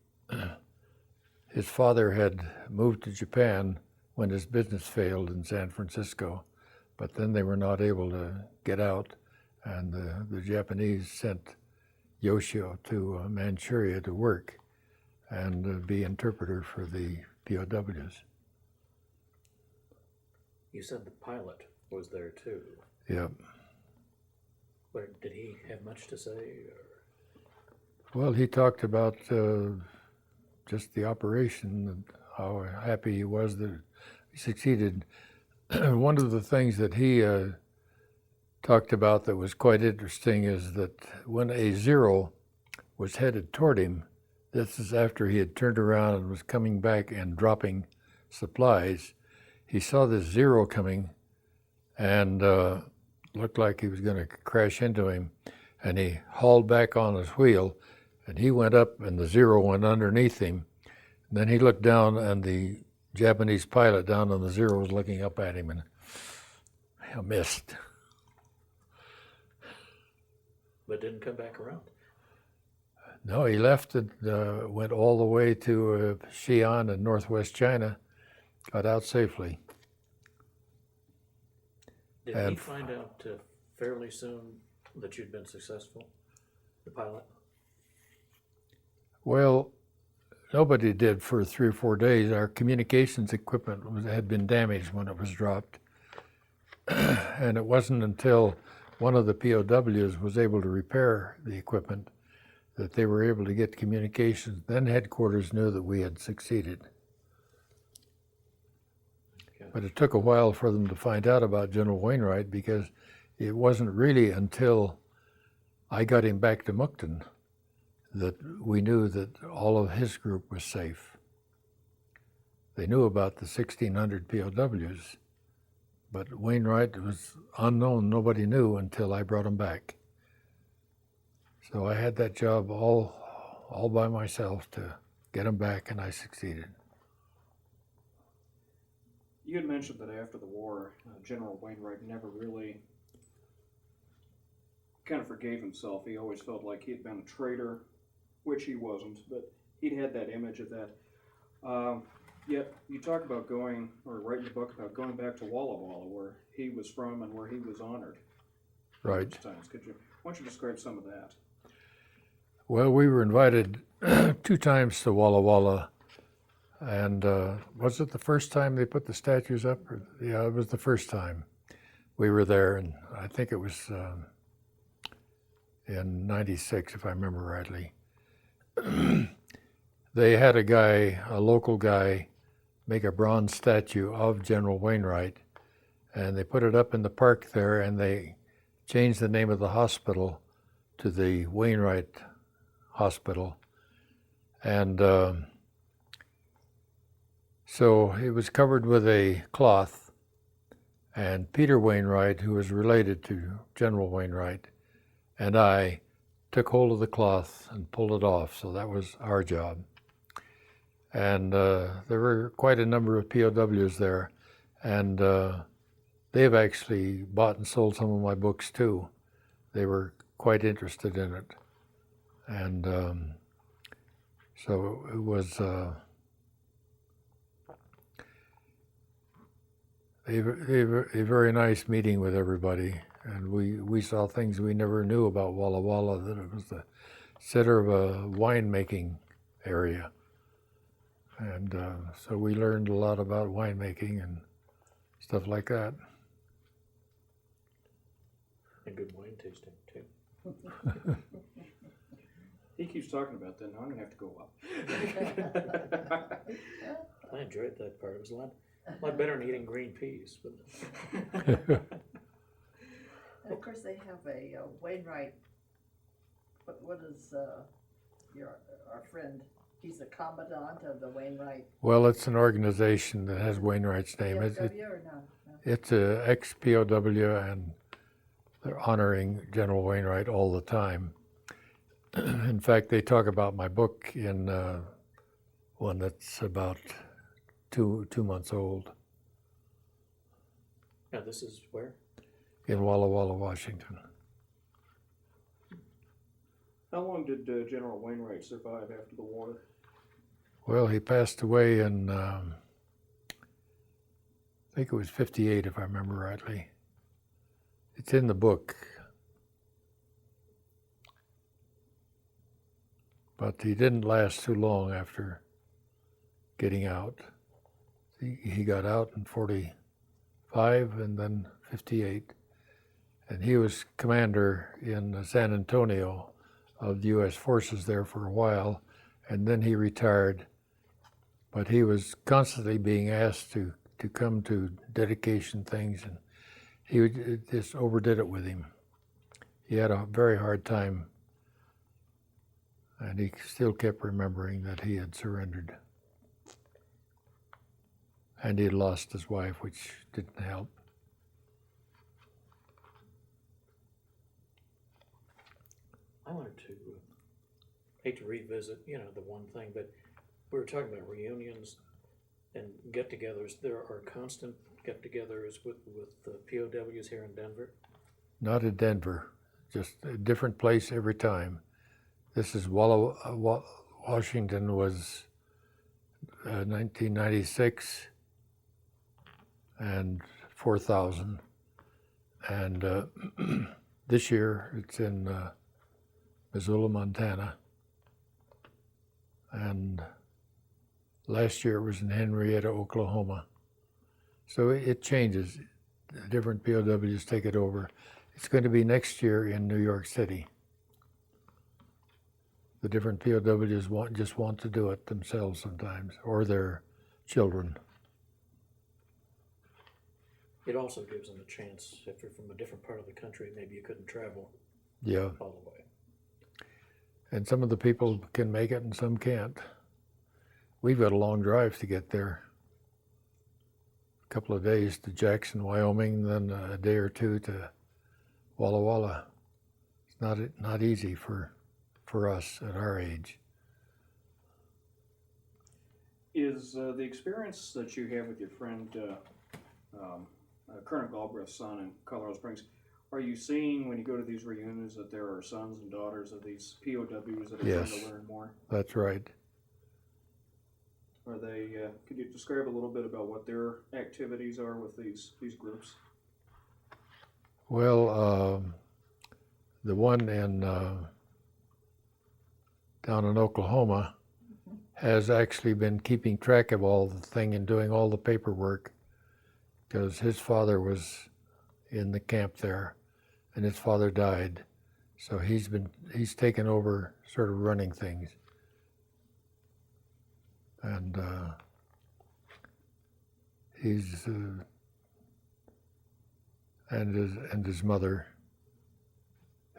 Speaker 3: father had moved to Japan when his business failed in San Francisco, but then they were not able to get out, and the Japanese sent Yoshio to Manchuria to work and be interpreter for the POWs.
Speaker 2: You said the pilot was there too.
Speaker 3: Yeah.
Speaker 2: But did he have much to say? Or?
Speaker 3: Well, he talked about just the operation and how happy he was that he succeeded. One of the things that he talked about that was quite interesting is that when a Zero was headed toward him, this is after he had turned around and was coming back and dropping supplies, he saw this Zero coming and looked like he was going to crash into him, and he hauled back on his wheel, and he went up and the Zero went underneath him. And then he looked down, and the Japanese pilot down on the Zero was looking up at him, and I missed.
Speaker 2: But didn't come back around.
Speaker 3: No, he left and went all the way to Xi'an in northwest China, got out safely.
Speaker 2: Did he
Speaker 3: And-
Speaker 2: find out fairly soon that you'd been successful, the pilot?
Speaker 3: Well, nobody did for 3 or 4 days. Our communications equipment had been damaged when it was dropped. And it wasn't until one of the POWs was able to repair the equipment that they were able to get communications. Then headquarters knew that we had succeeded.
Speaker 2: Okay.
Speaker 3: But it took a while for them to find out about General Wainwright, because it wasn't really until I got him back to Moncton that we knew that all of his group was safe. They knew about the 1,600 POWs, but Wainwright was unknown. Nobody knew until I brought him back. So I had that job all by myself to get him back, and I succeeded.
Speaker 1: You had mentioned that after the war, General Wainwright never really kind of forgave himself. He always felt like he had been a traitor, which he wasn't, but he'd had that image of that. Yet you talk about going, or write in the book about going back to Walla Walla, where he was from and where he was honored.
Speaker 3: Right.
Speaker 1: Times. Why don't you describe some of that?
Speaker 3: Well, we were invited 2 times to Walla Walla, and was it the first time they put the statues up? Yeah, it was the first time we were there, and I think it was in '96, if I remember rightly. They had a local guy, make a bronze statue of General Wainwright, and they put it up in the park there, and they changed the name of the hospital to the Wainwright Hospital. And so it was covered with a cloth, and Peter Wainwright, who was related to General Wainwright, and I took hold of the cloth and pulled it off, so that was our job. And there were quite a number of POWs there, and they've actually bought and sold some of my books too. They were quite interested in it. And so it was a very nice meeting with everybody, and we saw things we never knew about Walla Walla, that it was the center of a winemaking area. And so we learned a lot about winemaking and stuff like that.
Speaker 2: And good wine tasting, too.
Speaker 1: He keeps talking about that. Now I'm gonna have to go up.
Speaker 2: I enjoyed that part. It was a lot better than eating green peas. But
Speaker 4: And of course, they have a Wainwright. What is our friend? He's a commandant of the Wainwright.
Speaker 3: Well, it's an organization that has Wainwright's name.
Speaker 4: POW or no?
Speaker 3: It's a ex-POW, and they're honoring General Wainwright all the time. In fact, they talk about my book in one that's about two months old,
Speaker 2: now, this is where?
Speaker 3: in Walla Walla, Washington.
Speaker 1: How long did General Wainwright survive after the war?
Speaker 3: Well, he passed away in, I think it was 58, if I remember rightly. It's in the book. But he didn't last too long after getting out. He got out in 45 and then 58. And he was commander in San Antonio of the U.S. forces there for a while, and then he retired. But he was constantly being asked to come to dedication things, and he just overdid it with him. He had a very hard time, and he still kept remembering that he had surrendered. And he had lost his wife, which didn't help.
Speaker 2: I wanted to, hate to revisit, the one thing, but we were talking about reunions and get-togethers. There are constant get-togethers with the POWs here in Denver.
Speaker 3: Not in Denver, just a different place every time. This is Washington was 1996 and 4,000. And this year it's in Missoula, Montana. And last year it was in Henrietta, Oklahoma. So it changes. Different POWs take it over. It's going to be next year in New York City. The different POWs just want to do it themselves sometimes, or their children.
Speaker 2: It also gives them a chance, if you're from a different part of the country, maybe you couldn't travel
Speaker 3: Yeah.
Speaker 2: all the way.
Speaker 3: And some of the people can make it and some can't. We've got a long drive to get there. A couple of days to Jackson, Wyoming, then a day or two to Walla Walla. It's not easy for us at our age.
Speaker 1: Is the experience that you have with your friend Colonel Galbraith's son in Colorado Springs, are you seeing when you go to these reunions that there are sons and daughters of these POWs that are
Speaker 3: Yes.
Speaker 1: trying to learn more?
Speaker 3: That's right.
Speaker 1: Are they? Could you describe a little bit about what their activities are with these groups?
Speaker 3: Well, the one down in Oklahoma has actually been keeping track of all the thing and doing all the paperwork, because his father was in the camp there and his father died. So he's taken over sort of running things. And he's and his mother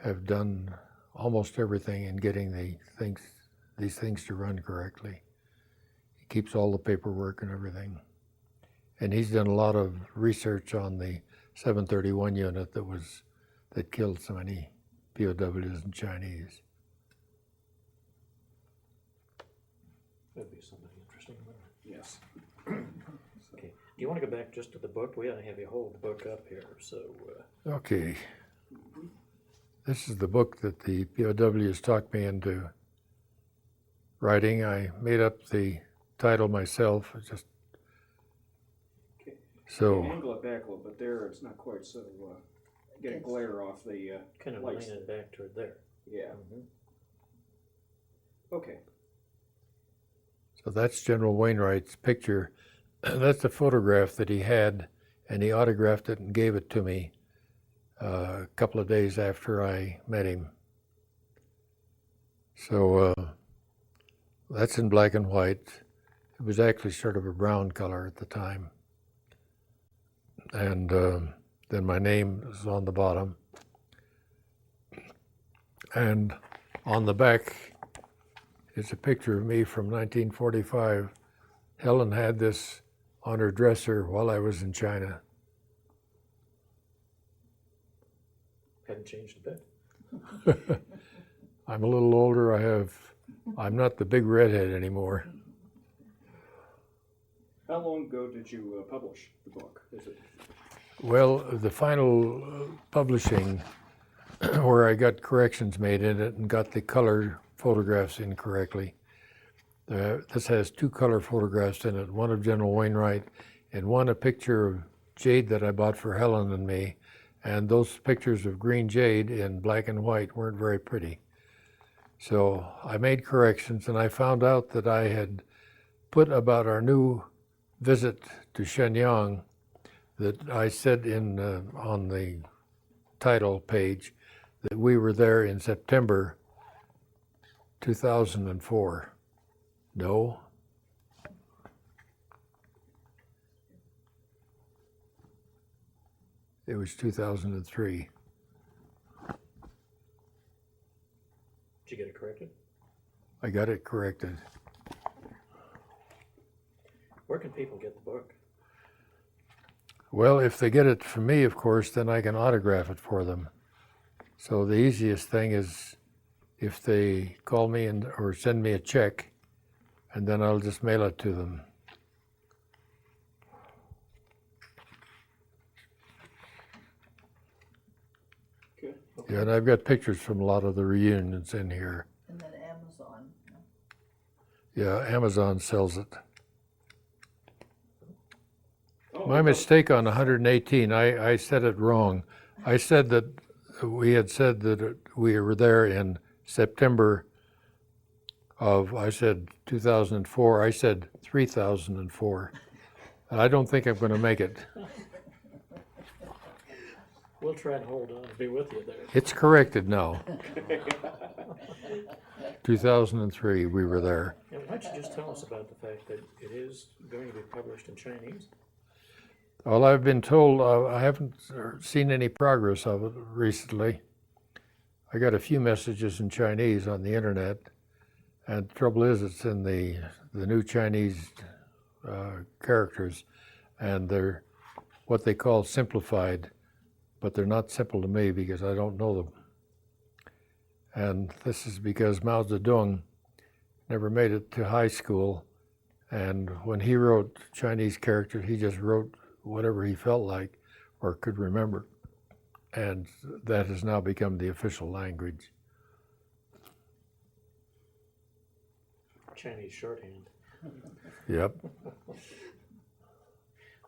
Speaker 3: have done almost everything in getting these things to run correctly. He keeps all the paperwork and everything. And he's done a lot of research on the 731 unit that killed so many POWs and Chinese.
Speaker 2: That'd be something interesting.
Speaker 1: Yes.
Speaker 2: Okay. Do you want to go back just to the book? We ought to have you hold the book up here. So.
Speaker 3: Okay. This is the book that the POWs talked me into writing. I made up the title myself. Just
Speaker 1: Okay.
Speaker 3: so.
Speaker 1: Angle it back a little bit there. It's not quite so. Get a glare off the
Speaker 2: Kind of
Speaker 1: lights.
Speaker 2: leaning back toward there.
Speaker 1: Yeah.
Speaker 2: Mm-hmm.
Speaker 1: Okay.
Speaker 3: So that's General Wainwright's picture. That's a photograph that he had, and he autographed it and gave it to me a couple of days after I met him. So that's in black and white. It was actually sort of a brown color at the time. And then my name is on the bottom. And on the back is a picture of me from 1945. Helen had this on her dresser while I was in China.
Speaker 2: Hadn't changed a bit.
Speaker 3: I'm a little older. I'm not the big redhead anymore.
Speaker 1: How long ago did you publish the book? Is it?
Speaker 3: Well, the final publishing, where I got corrections made in it and got the color photographs in correctly. This has two color photographs in it, one of General Wainwright and one a picture of jade that I bought for Helen and me. And those pictures of green jade in black and white weren't very pretty. So I made corrections, and I found out that I had put about our new visit to Shenyang, that I said on the title page that we were there in September 2004. No. It was 2003.
Speaker 2: Did you get it corrected?
Speaker 3: I got it corrected.
Speaker 2: Where can people get the book?
Speaker 3: Well, if they get it from me, of course, then I can autograph it for them. So the easiest thing is if they call me or send me a check, and then I'll just mail it to them.
Speaker 1: Okay.
Speaker 3: Yeah, and I've got pictures from a lot of the reunions in here.
Speaker 4: And then Amazon.
Speaker 3: Yeah, Amazon sells it.
Speaker 1: Oh,
Speaker 3: My mistake on 118, I said it wrong. I said that we had said that we were there in September of, I said 2004, I said 3004. I don't think I'm going to make it.
Speaker 2: We'll try and hold on and be with you there.
Speaker 3: It's corrected now. 2003, we were there.
Speaker 2: And why don't you just tell us about the fact that it is going to be published in Chinese?
Speaker 3: Well, I've been told, I haven't seen any progress of it recently. I got a few messages in Chinese on the internet, and the trouble is it's in the new Chinese characters, and they're what they call simplified, but they're not simple to me because I don't know them. And this is because Mao Zedong never made it to high school, and when he wrote Chinese characters, he just wrote whatever he felt like or could remember. And that has now become the official language.
Speaker 2: Chinese shorthand.
Speaker 3: Yep.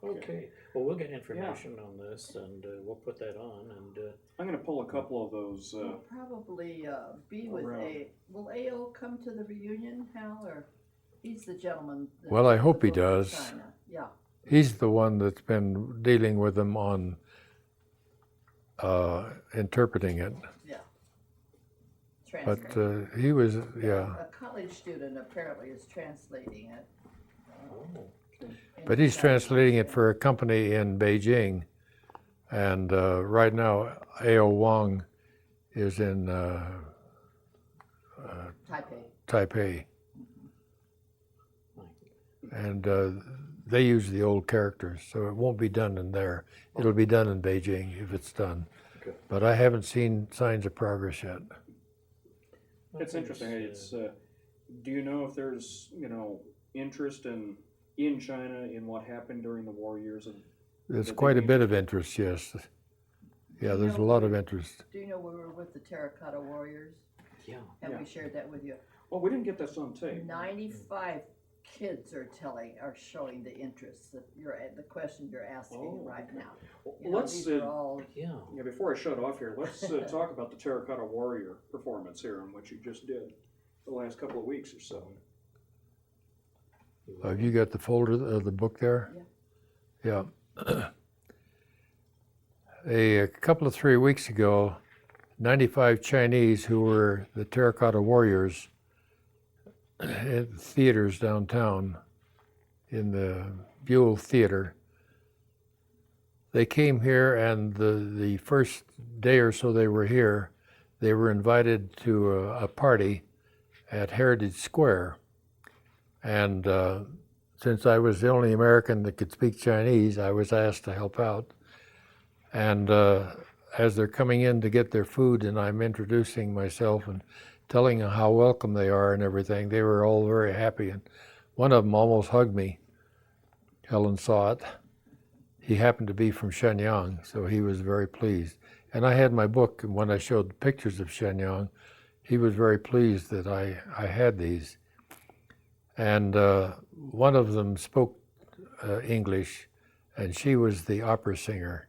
Speaker 2: Okay, well, we'll get information on this and we'll put that on and
Speaker 1: I'm going to pull a couple of those.
Speaker 4: We'll probably be with
Speaker 1: around.
Speaker 4: will AO come to the reunion, Hal, or he's the gentleman? that
Speaker 3: Well, I
Speaker 4: did the
Speaker 3: hope he
Speaker 4: book in
Speaker 3: does.
Speaker 4: China. Yeah,
Speaker 3: He's the one that's been dealing with them on interpreting it.
Speaker 4: yeah.
Speaker 3: But
Speaker 4: Translating.
Speaker 3: he was, yeah.
Speaker 4: A college student apparently is translating it.
Speaker 2: oh,
Speaker 3: But he's translating it for a company in Beijing. And right now, A.O. Wang is in
Speaker 4: Taipei.
Speaker 3: Taipei. And they use the old characters, so it won't be done in there. It'll be done in Beijing if it's done.
Speaker 2: Okay.
Speaker 3: But I haven't seen signs of progress yet.
Speaker 1: It's interesting. It's do you know if there's interest in China in what happened during the war years?
Speaker 3: There's quite a bit of interest, yes. Yeah, there's a lot of interest.
Speaker 4: Do you know we were with the Terracotta Warriors?
Speaker 2: yeah.
Speaker 4: Have
Speaker 1: Yeah.
Speaker 4: we shared that with you?
Speaker 1: Well, we didn't get this on tape.
Speaker 4: 95 kids are showing the interest that the question you're asking
Speaker 2: Oh,
Speaker 4: right
Speaker 2: okay.
Speaker 4: now.
Speaker 1: Well,
Speaker 4: You know,
Speaker 1: let's
Speaker 4: these are all
Speaker 2: Yeah.
Speaker 1: before I shut off here, let's talk about the Terracotta Warrior performance here and what you just did the last couple of weeks or so.
Speaker 3: Have you got the folder of the book there? Yeah. A couple of 3 weeks ago, 95 Chinese who were the Terracotta Warriors at theaters downtown in the Buell Theater. They came here, and the first day or so they were here, they were invited to a party at Heritage Square. And since I was the only American that could speak Chinese, I was asked to help out. And as they're coming in to get their food, and I'm introducing myself and telling them how welcome they are and everything, they were all very happy. And one of them almost hugged me. Helen saw it. He happened to be from Shenyang, so he was very pleased. And I had my book, and when I showed the pictures of Shenyang, he was very pleased that I had these. And one of them spoke English, and she was the opera singer.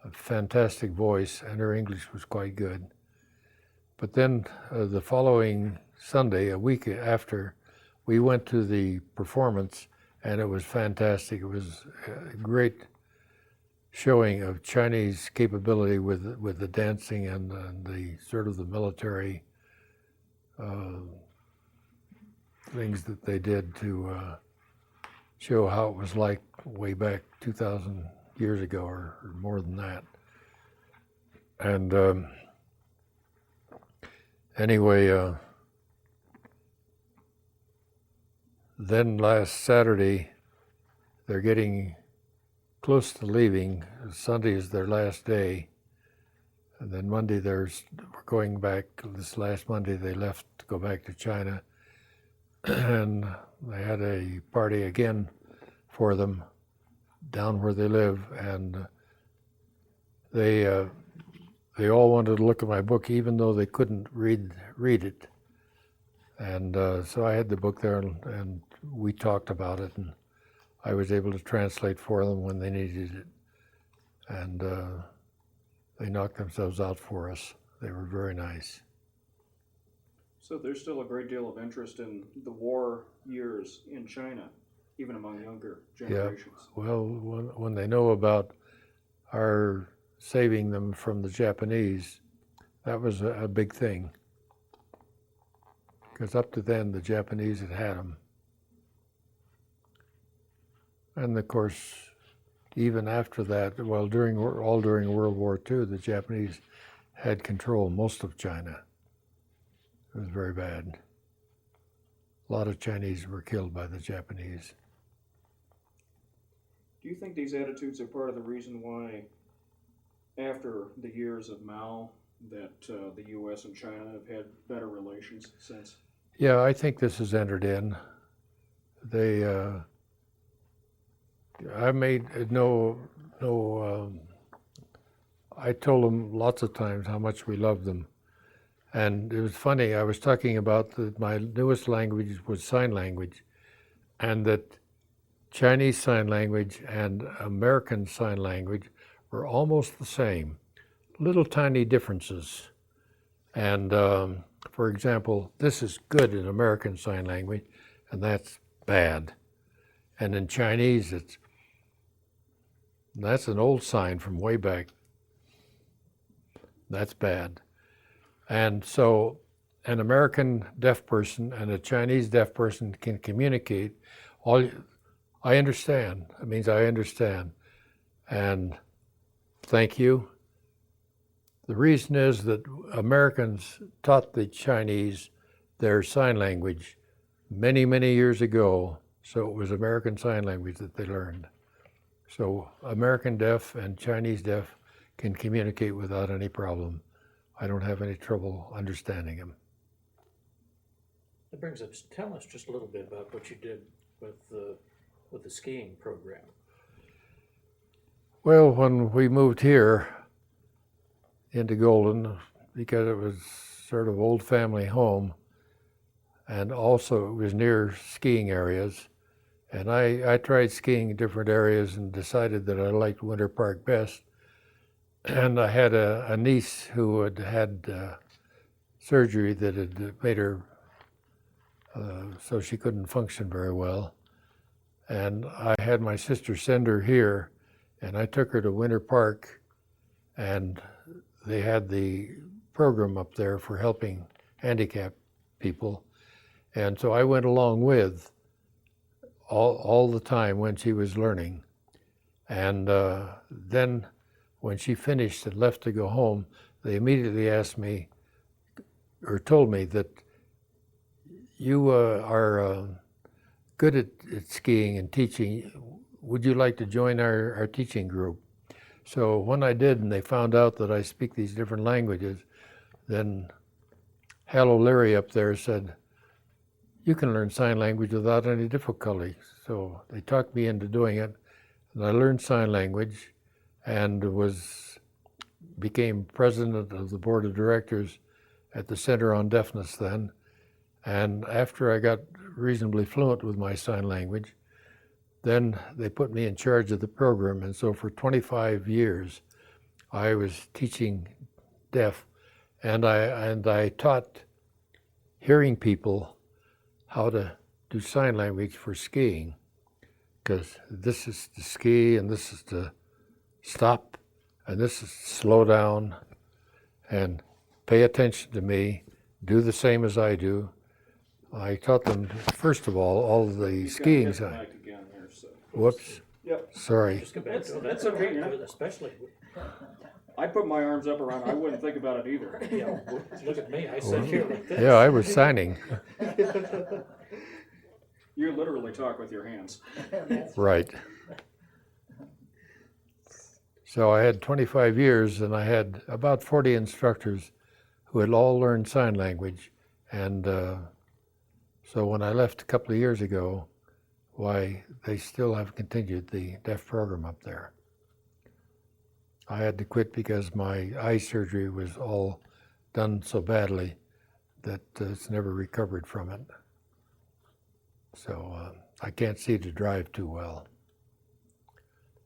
Speaker 3: A fantastic voice, and her English was quite good. But then the following Sunday, a week after, we went to the performance, and it was fantastic. It was a great showing of Chinese capability with the dancing and the sort of the military things that they did to show how it was like way back 2,000 years ago or more than that. And anyway, then last Saturday, they're getting close to leaving. Sunday is their last day. And then Monday, we're going back. This last Monday, they left to go back to China. And they had a party again for them down where they live. And they all wanted to look at my book, even though they couldn't read it. And so I had the book there, and we talked about it, and I was able to translate for them when they needed it. And they knocked themselves out for us. They were very nice.
Speaker 1: So there's still a great deal of interest in the war years in China, even among younger generations.
Speaker 3: Well, when they know about our saving them from the Japanese, that was a big thing. Because up to then, the Japanese had them. And of course, even after that, well, during World War II, the Japanese had control most of China. It was very bad. A lot of Chinese were killed by the Japanese.
Speaker 1: Do you think these attitudes are part of the reason why, after the years of Mao, that the U.S. and China have had better relations since?
Speaker 3: Yeah, I think this has entered in. They, I made I told them lots of times how much we loved them. And it was funny, I was talking about that my newest language was sign language, and that Chinese Sign Language and American Sign Language were almost the same, little tiny differences. And for example, this is good in American Sign Language, and that's bad. And in Chinese, that's an old sign from way back. That's bad. And so an American deaf person and a Chinese deaf person can communicate. I understand. It means I understand. And thank you. The reason is that Americans taught the Chinese their sign language many, many years ago. So it was American Sign Language that they learned. So American deaf and Chinese deaf can communicate without any problem. I don't have any trouble understanding them.
Speaker 2: That brings up, tell us just a little bit about what you did with the skiing program.
Speaker 3: Well, when we moved here into Golden, because it was sort of old family home, and also it was near skiing areas, and I tried skiing in different areas and decided that I liked Winter Park best. And I had a niece who had surgery that had made her so she couldn't function very well. And I had my sister send her here, and I took her to Winter Park, and they had the program up there for helping handicapped people. And so I went along with all the time when she was learning. And then when she finished and left to go home, they immediately asked me, or told me that you are good at skiing and teaching. Would you like to join our teaching group? So when I did, and they found out that I speak these different languages, then Hal Leith up there said, you can learn sign language without any difficulty. So they talked me into doing it, and I learned sign language and became president of the board of directors at the Center on Deafness then. And after I got reasonably fluent with my sign language, then they put me in charge of the program. And so for 25 years, I was teaching deaf, and I taught hearing people how to do sign language for skiing, because this is to ski, and this is to stop, and this is slow down, and pay attention to me, do the same as I do. I taught them, first of all the skiing. Whoops.
Speaker 1: Yep.
Speaker 3: Sorry.
Speaker 2: Just go back to it.
Speaker 1: That's okay, yeah.
Speaker 2: Especially,
Speaker 1: I put my arms up around, I wouldn't think about it either.
Speaker 2: you know, look at me, I sit here like this.
Speaker 3: Yeah, I was signing.
Speaker 1: You literally talk with your hands.
Speaker 3: Right. So I had 25 years, and I had about 40 instructors who had all learned sign language. And so when I left a couple of years ago, why, they still have continued the deaf program up there. I had to quit because my eye surgery was all done so badly that it's never recovered from it. So I can't see to drive too well.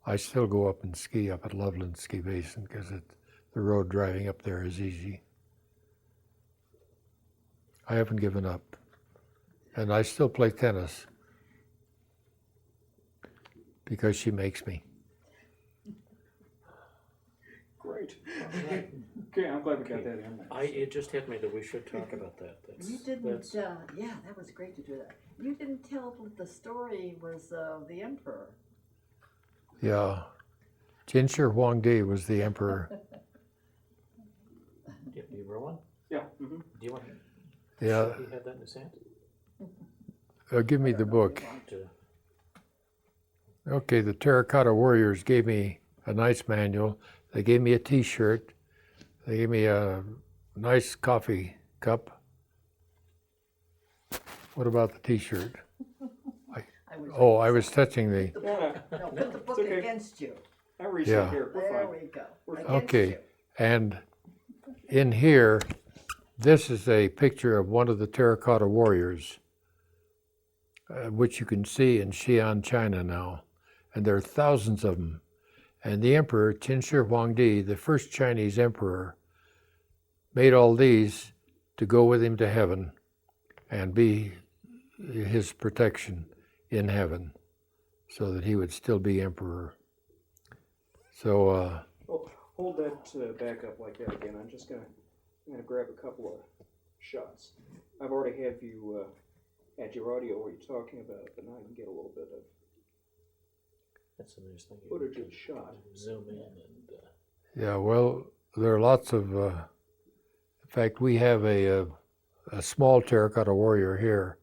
Speaker 3: I still go up and ski up at Loveland Ski Basin because the road driving up there is easy. I haven't given up. And I still play tennis because she makes me.
Speaker 1: Great. Okay, I'm glad we got that in there.
Speaker 2: It just hit me that we should talk about that.
Speaker 4: You didn't, yeah, that was great to do that. You didn't tell what the story was of the emperor.
Speaker 3: Yeah. Jinshi Huangdi was the emperor.
Speaker 2: Do you roll one?
Speaker 1: Yeah. Mm-hmm.
Speaker 2: Do you want?
Speaker 3: Yeah.
Speaker 2: He had that in his hand.
Speaker 3: Give me the book.
Speaker 2: To,
Speaker 3: Okay, the Terracotta Warriors gave me a nice manual. They gave me a T-shirt. They gave me a nice coffee cup. What about the T-shirt? I was touching the.
Speaker 4: No, put the book
Speaker 1: okay.
Speaker 4: against you.
Speaker 1: I reached
Speaker 3: Yeah.
Speaker 1: here. We're
Speaker 4: There
Speaker 1: fine.
Speaker 4: we go.
Speaker 1: We're fine.
Speaker 4: Against
Speaker 3: Okay,
Speaker 4: you.
Speaker 3: and in here, this is a picture of one of the Terracotta Warriors, which you can see in Xi'an, China now, and there are thousands of them. And the emperor, Jinshi Huangdi, the first Chinese emperor, made all these to go with him to heaven and be his protection in heaven, so that he would still be emperor. So,
Speaker 1: Hold that back up like that again. I'm gonna grab a couple of shots. I've already have you at your audio where you're talking about it, but now I can get a little bit of
Speaker 2: that's a nice thing.
Speaker 1: footage of the shot.
Speaker 2: Zoom in and.
Speaker 3: yeah, well, there are lots of, in fact, we have a small terracotta warrior here.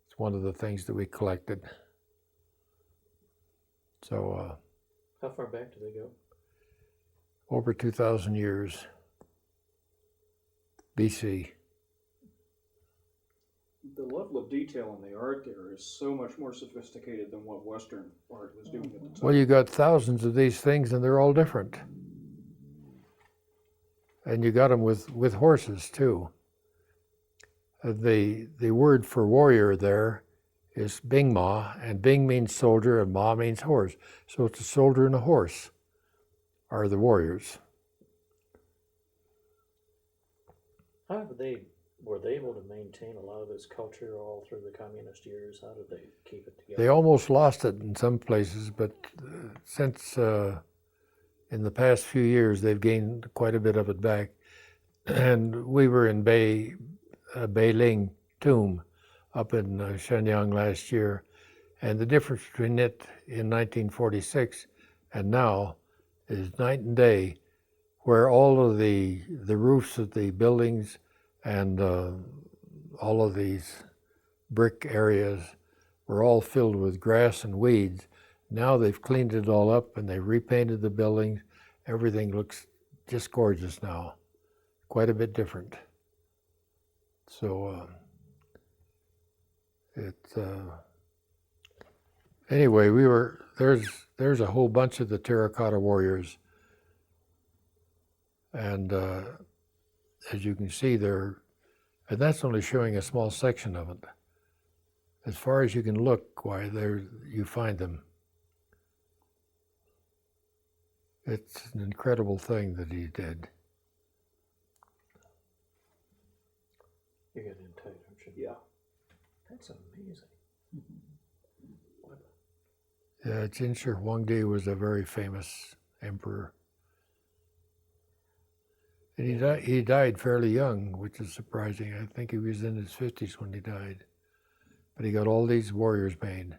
Speaker 3: It's one of the things that we collected. So,
Speaker 2: How far back do they go?
Speaker 3: over 2,000 years, BC.
Speaker 1: The level of detail in the art there is so much more sophisticated than what Western art was doing at the time.
Speaker 3: Well, you got thousands of these things, and they're all different. And you got them with horses too. The word for warrior there is Bing Ma, and Bing means soldier, and Ma means horse. So it's a soldier and a horse are the warriors.
Speaker 2: How were they able to maintain a lot of this culture all through the communist years? How did they keep it together?
Speaker 3: They almost lost it in some places, but since in the past few years they've gained quite a bit of it back. And we were in Beiling tomb up in Shenyang last year, and the difference between it in 1946 and now is night and day, where all of the roofs of the buildings and all of these brick areas were all filled with grass and weeds. Now they've cleaned it all up and they've repainted the buildings. Everything looks just gorgeous now, quite a bit different. So anyway, there's a whole bunch of the terracotta warriors, and as you can see and that's only showing a small section of it. As far as you can look, why there you find them. It's an incredible thing that he did.
Speaker 2: You're getting in tight, aren't you?
Speaker 1: Yeah.
Speaker 2: That's amazing.
Speaker 3: Yeah, Jinshi Huangdi was a very famous emperor. And he died fairly young, which is surprising. I think he was in his 50s when he died. But he got all these warriors made.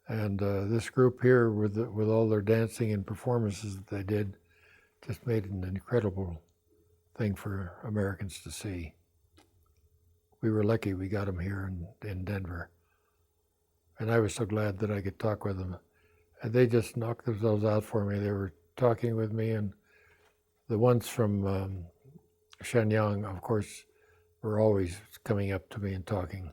Speaker 3: And this group here, with all their dancing and performances that they did, just made an incredible thing for Americans to see. We were lucky we got them here in Denver. And I was so glad that I could talk with them. And they just knocked themselves out for me. They were talking with me, and the ones from Shenyang, of course, were always coming up to me and talking.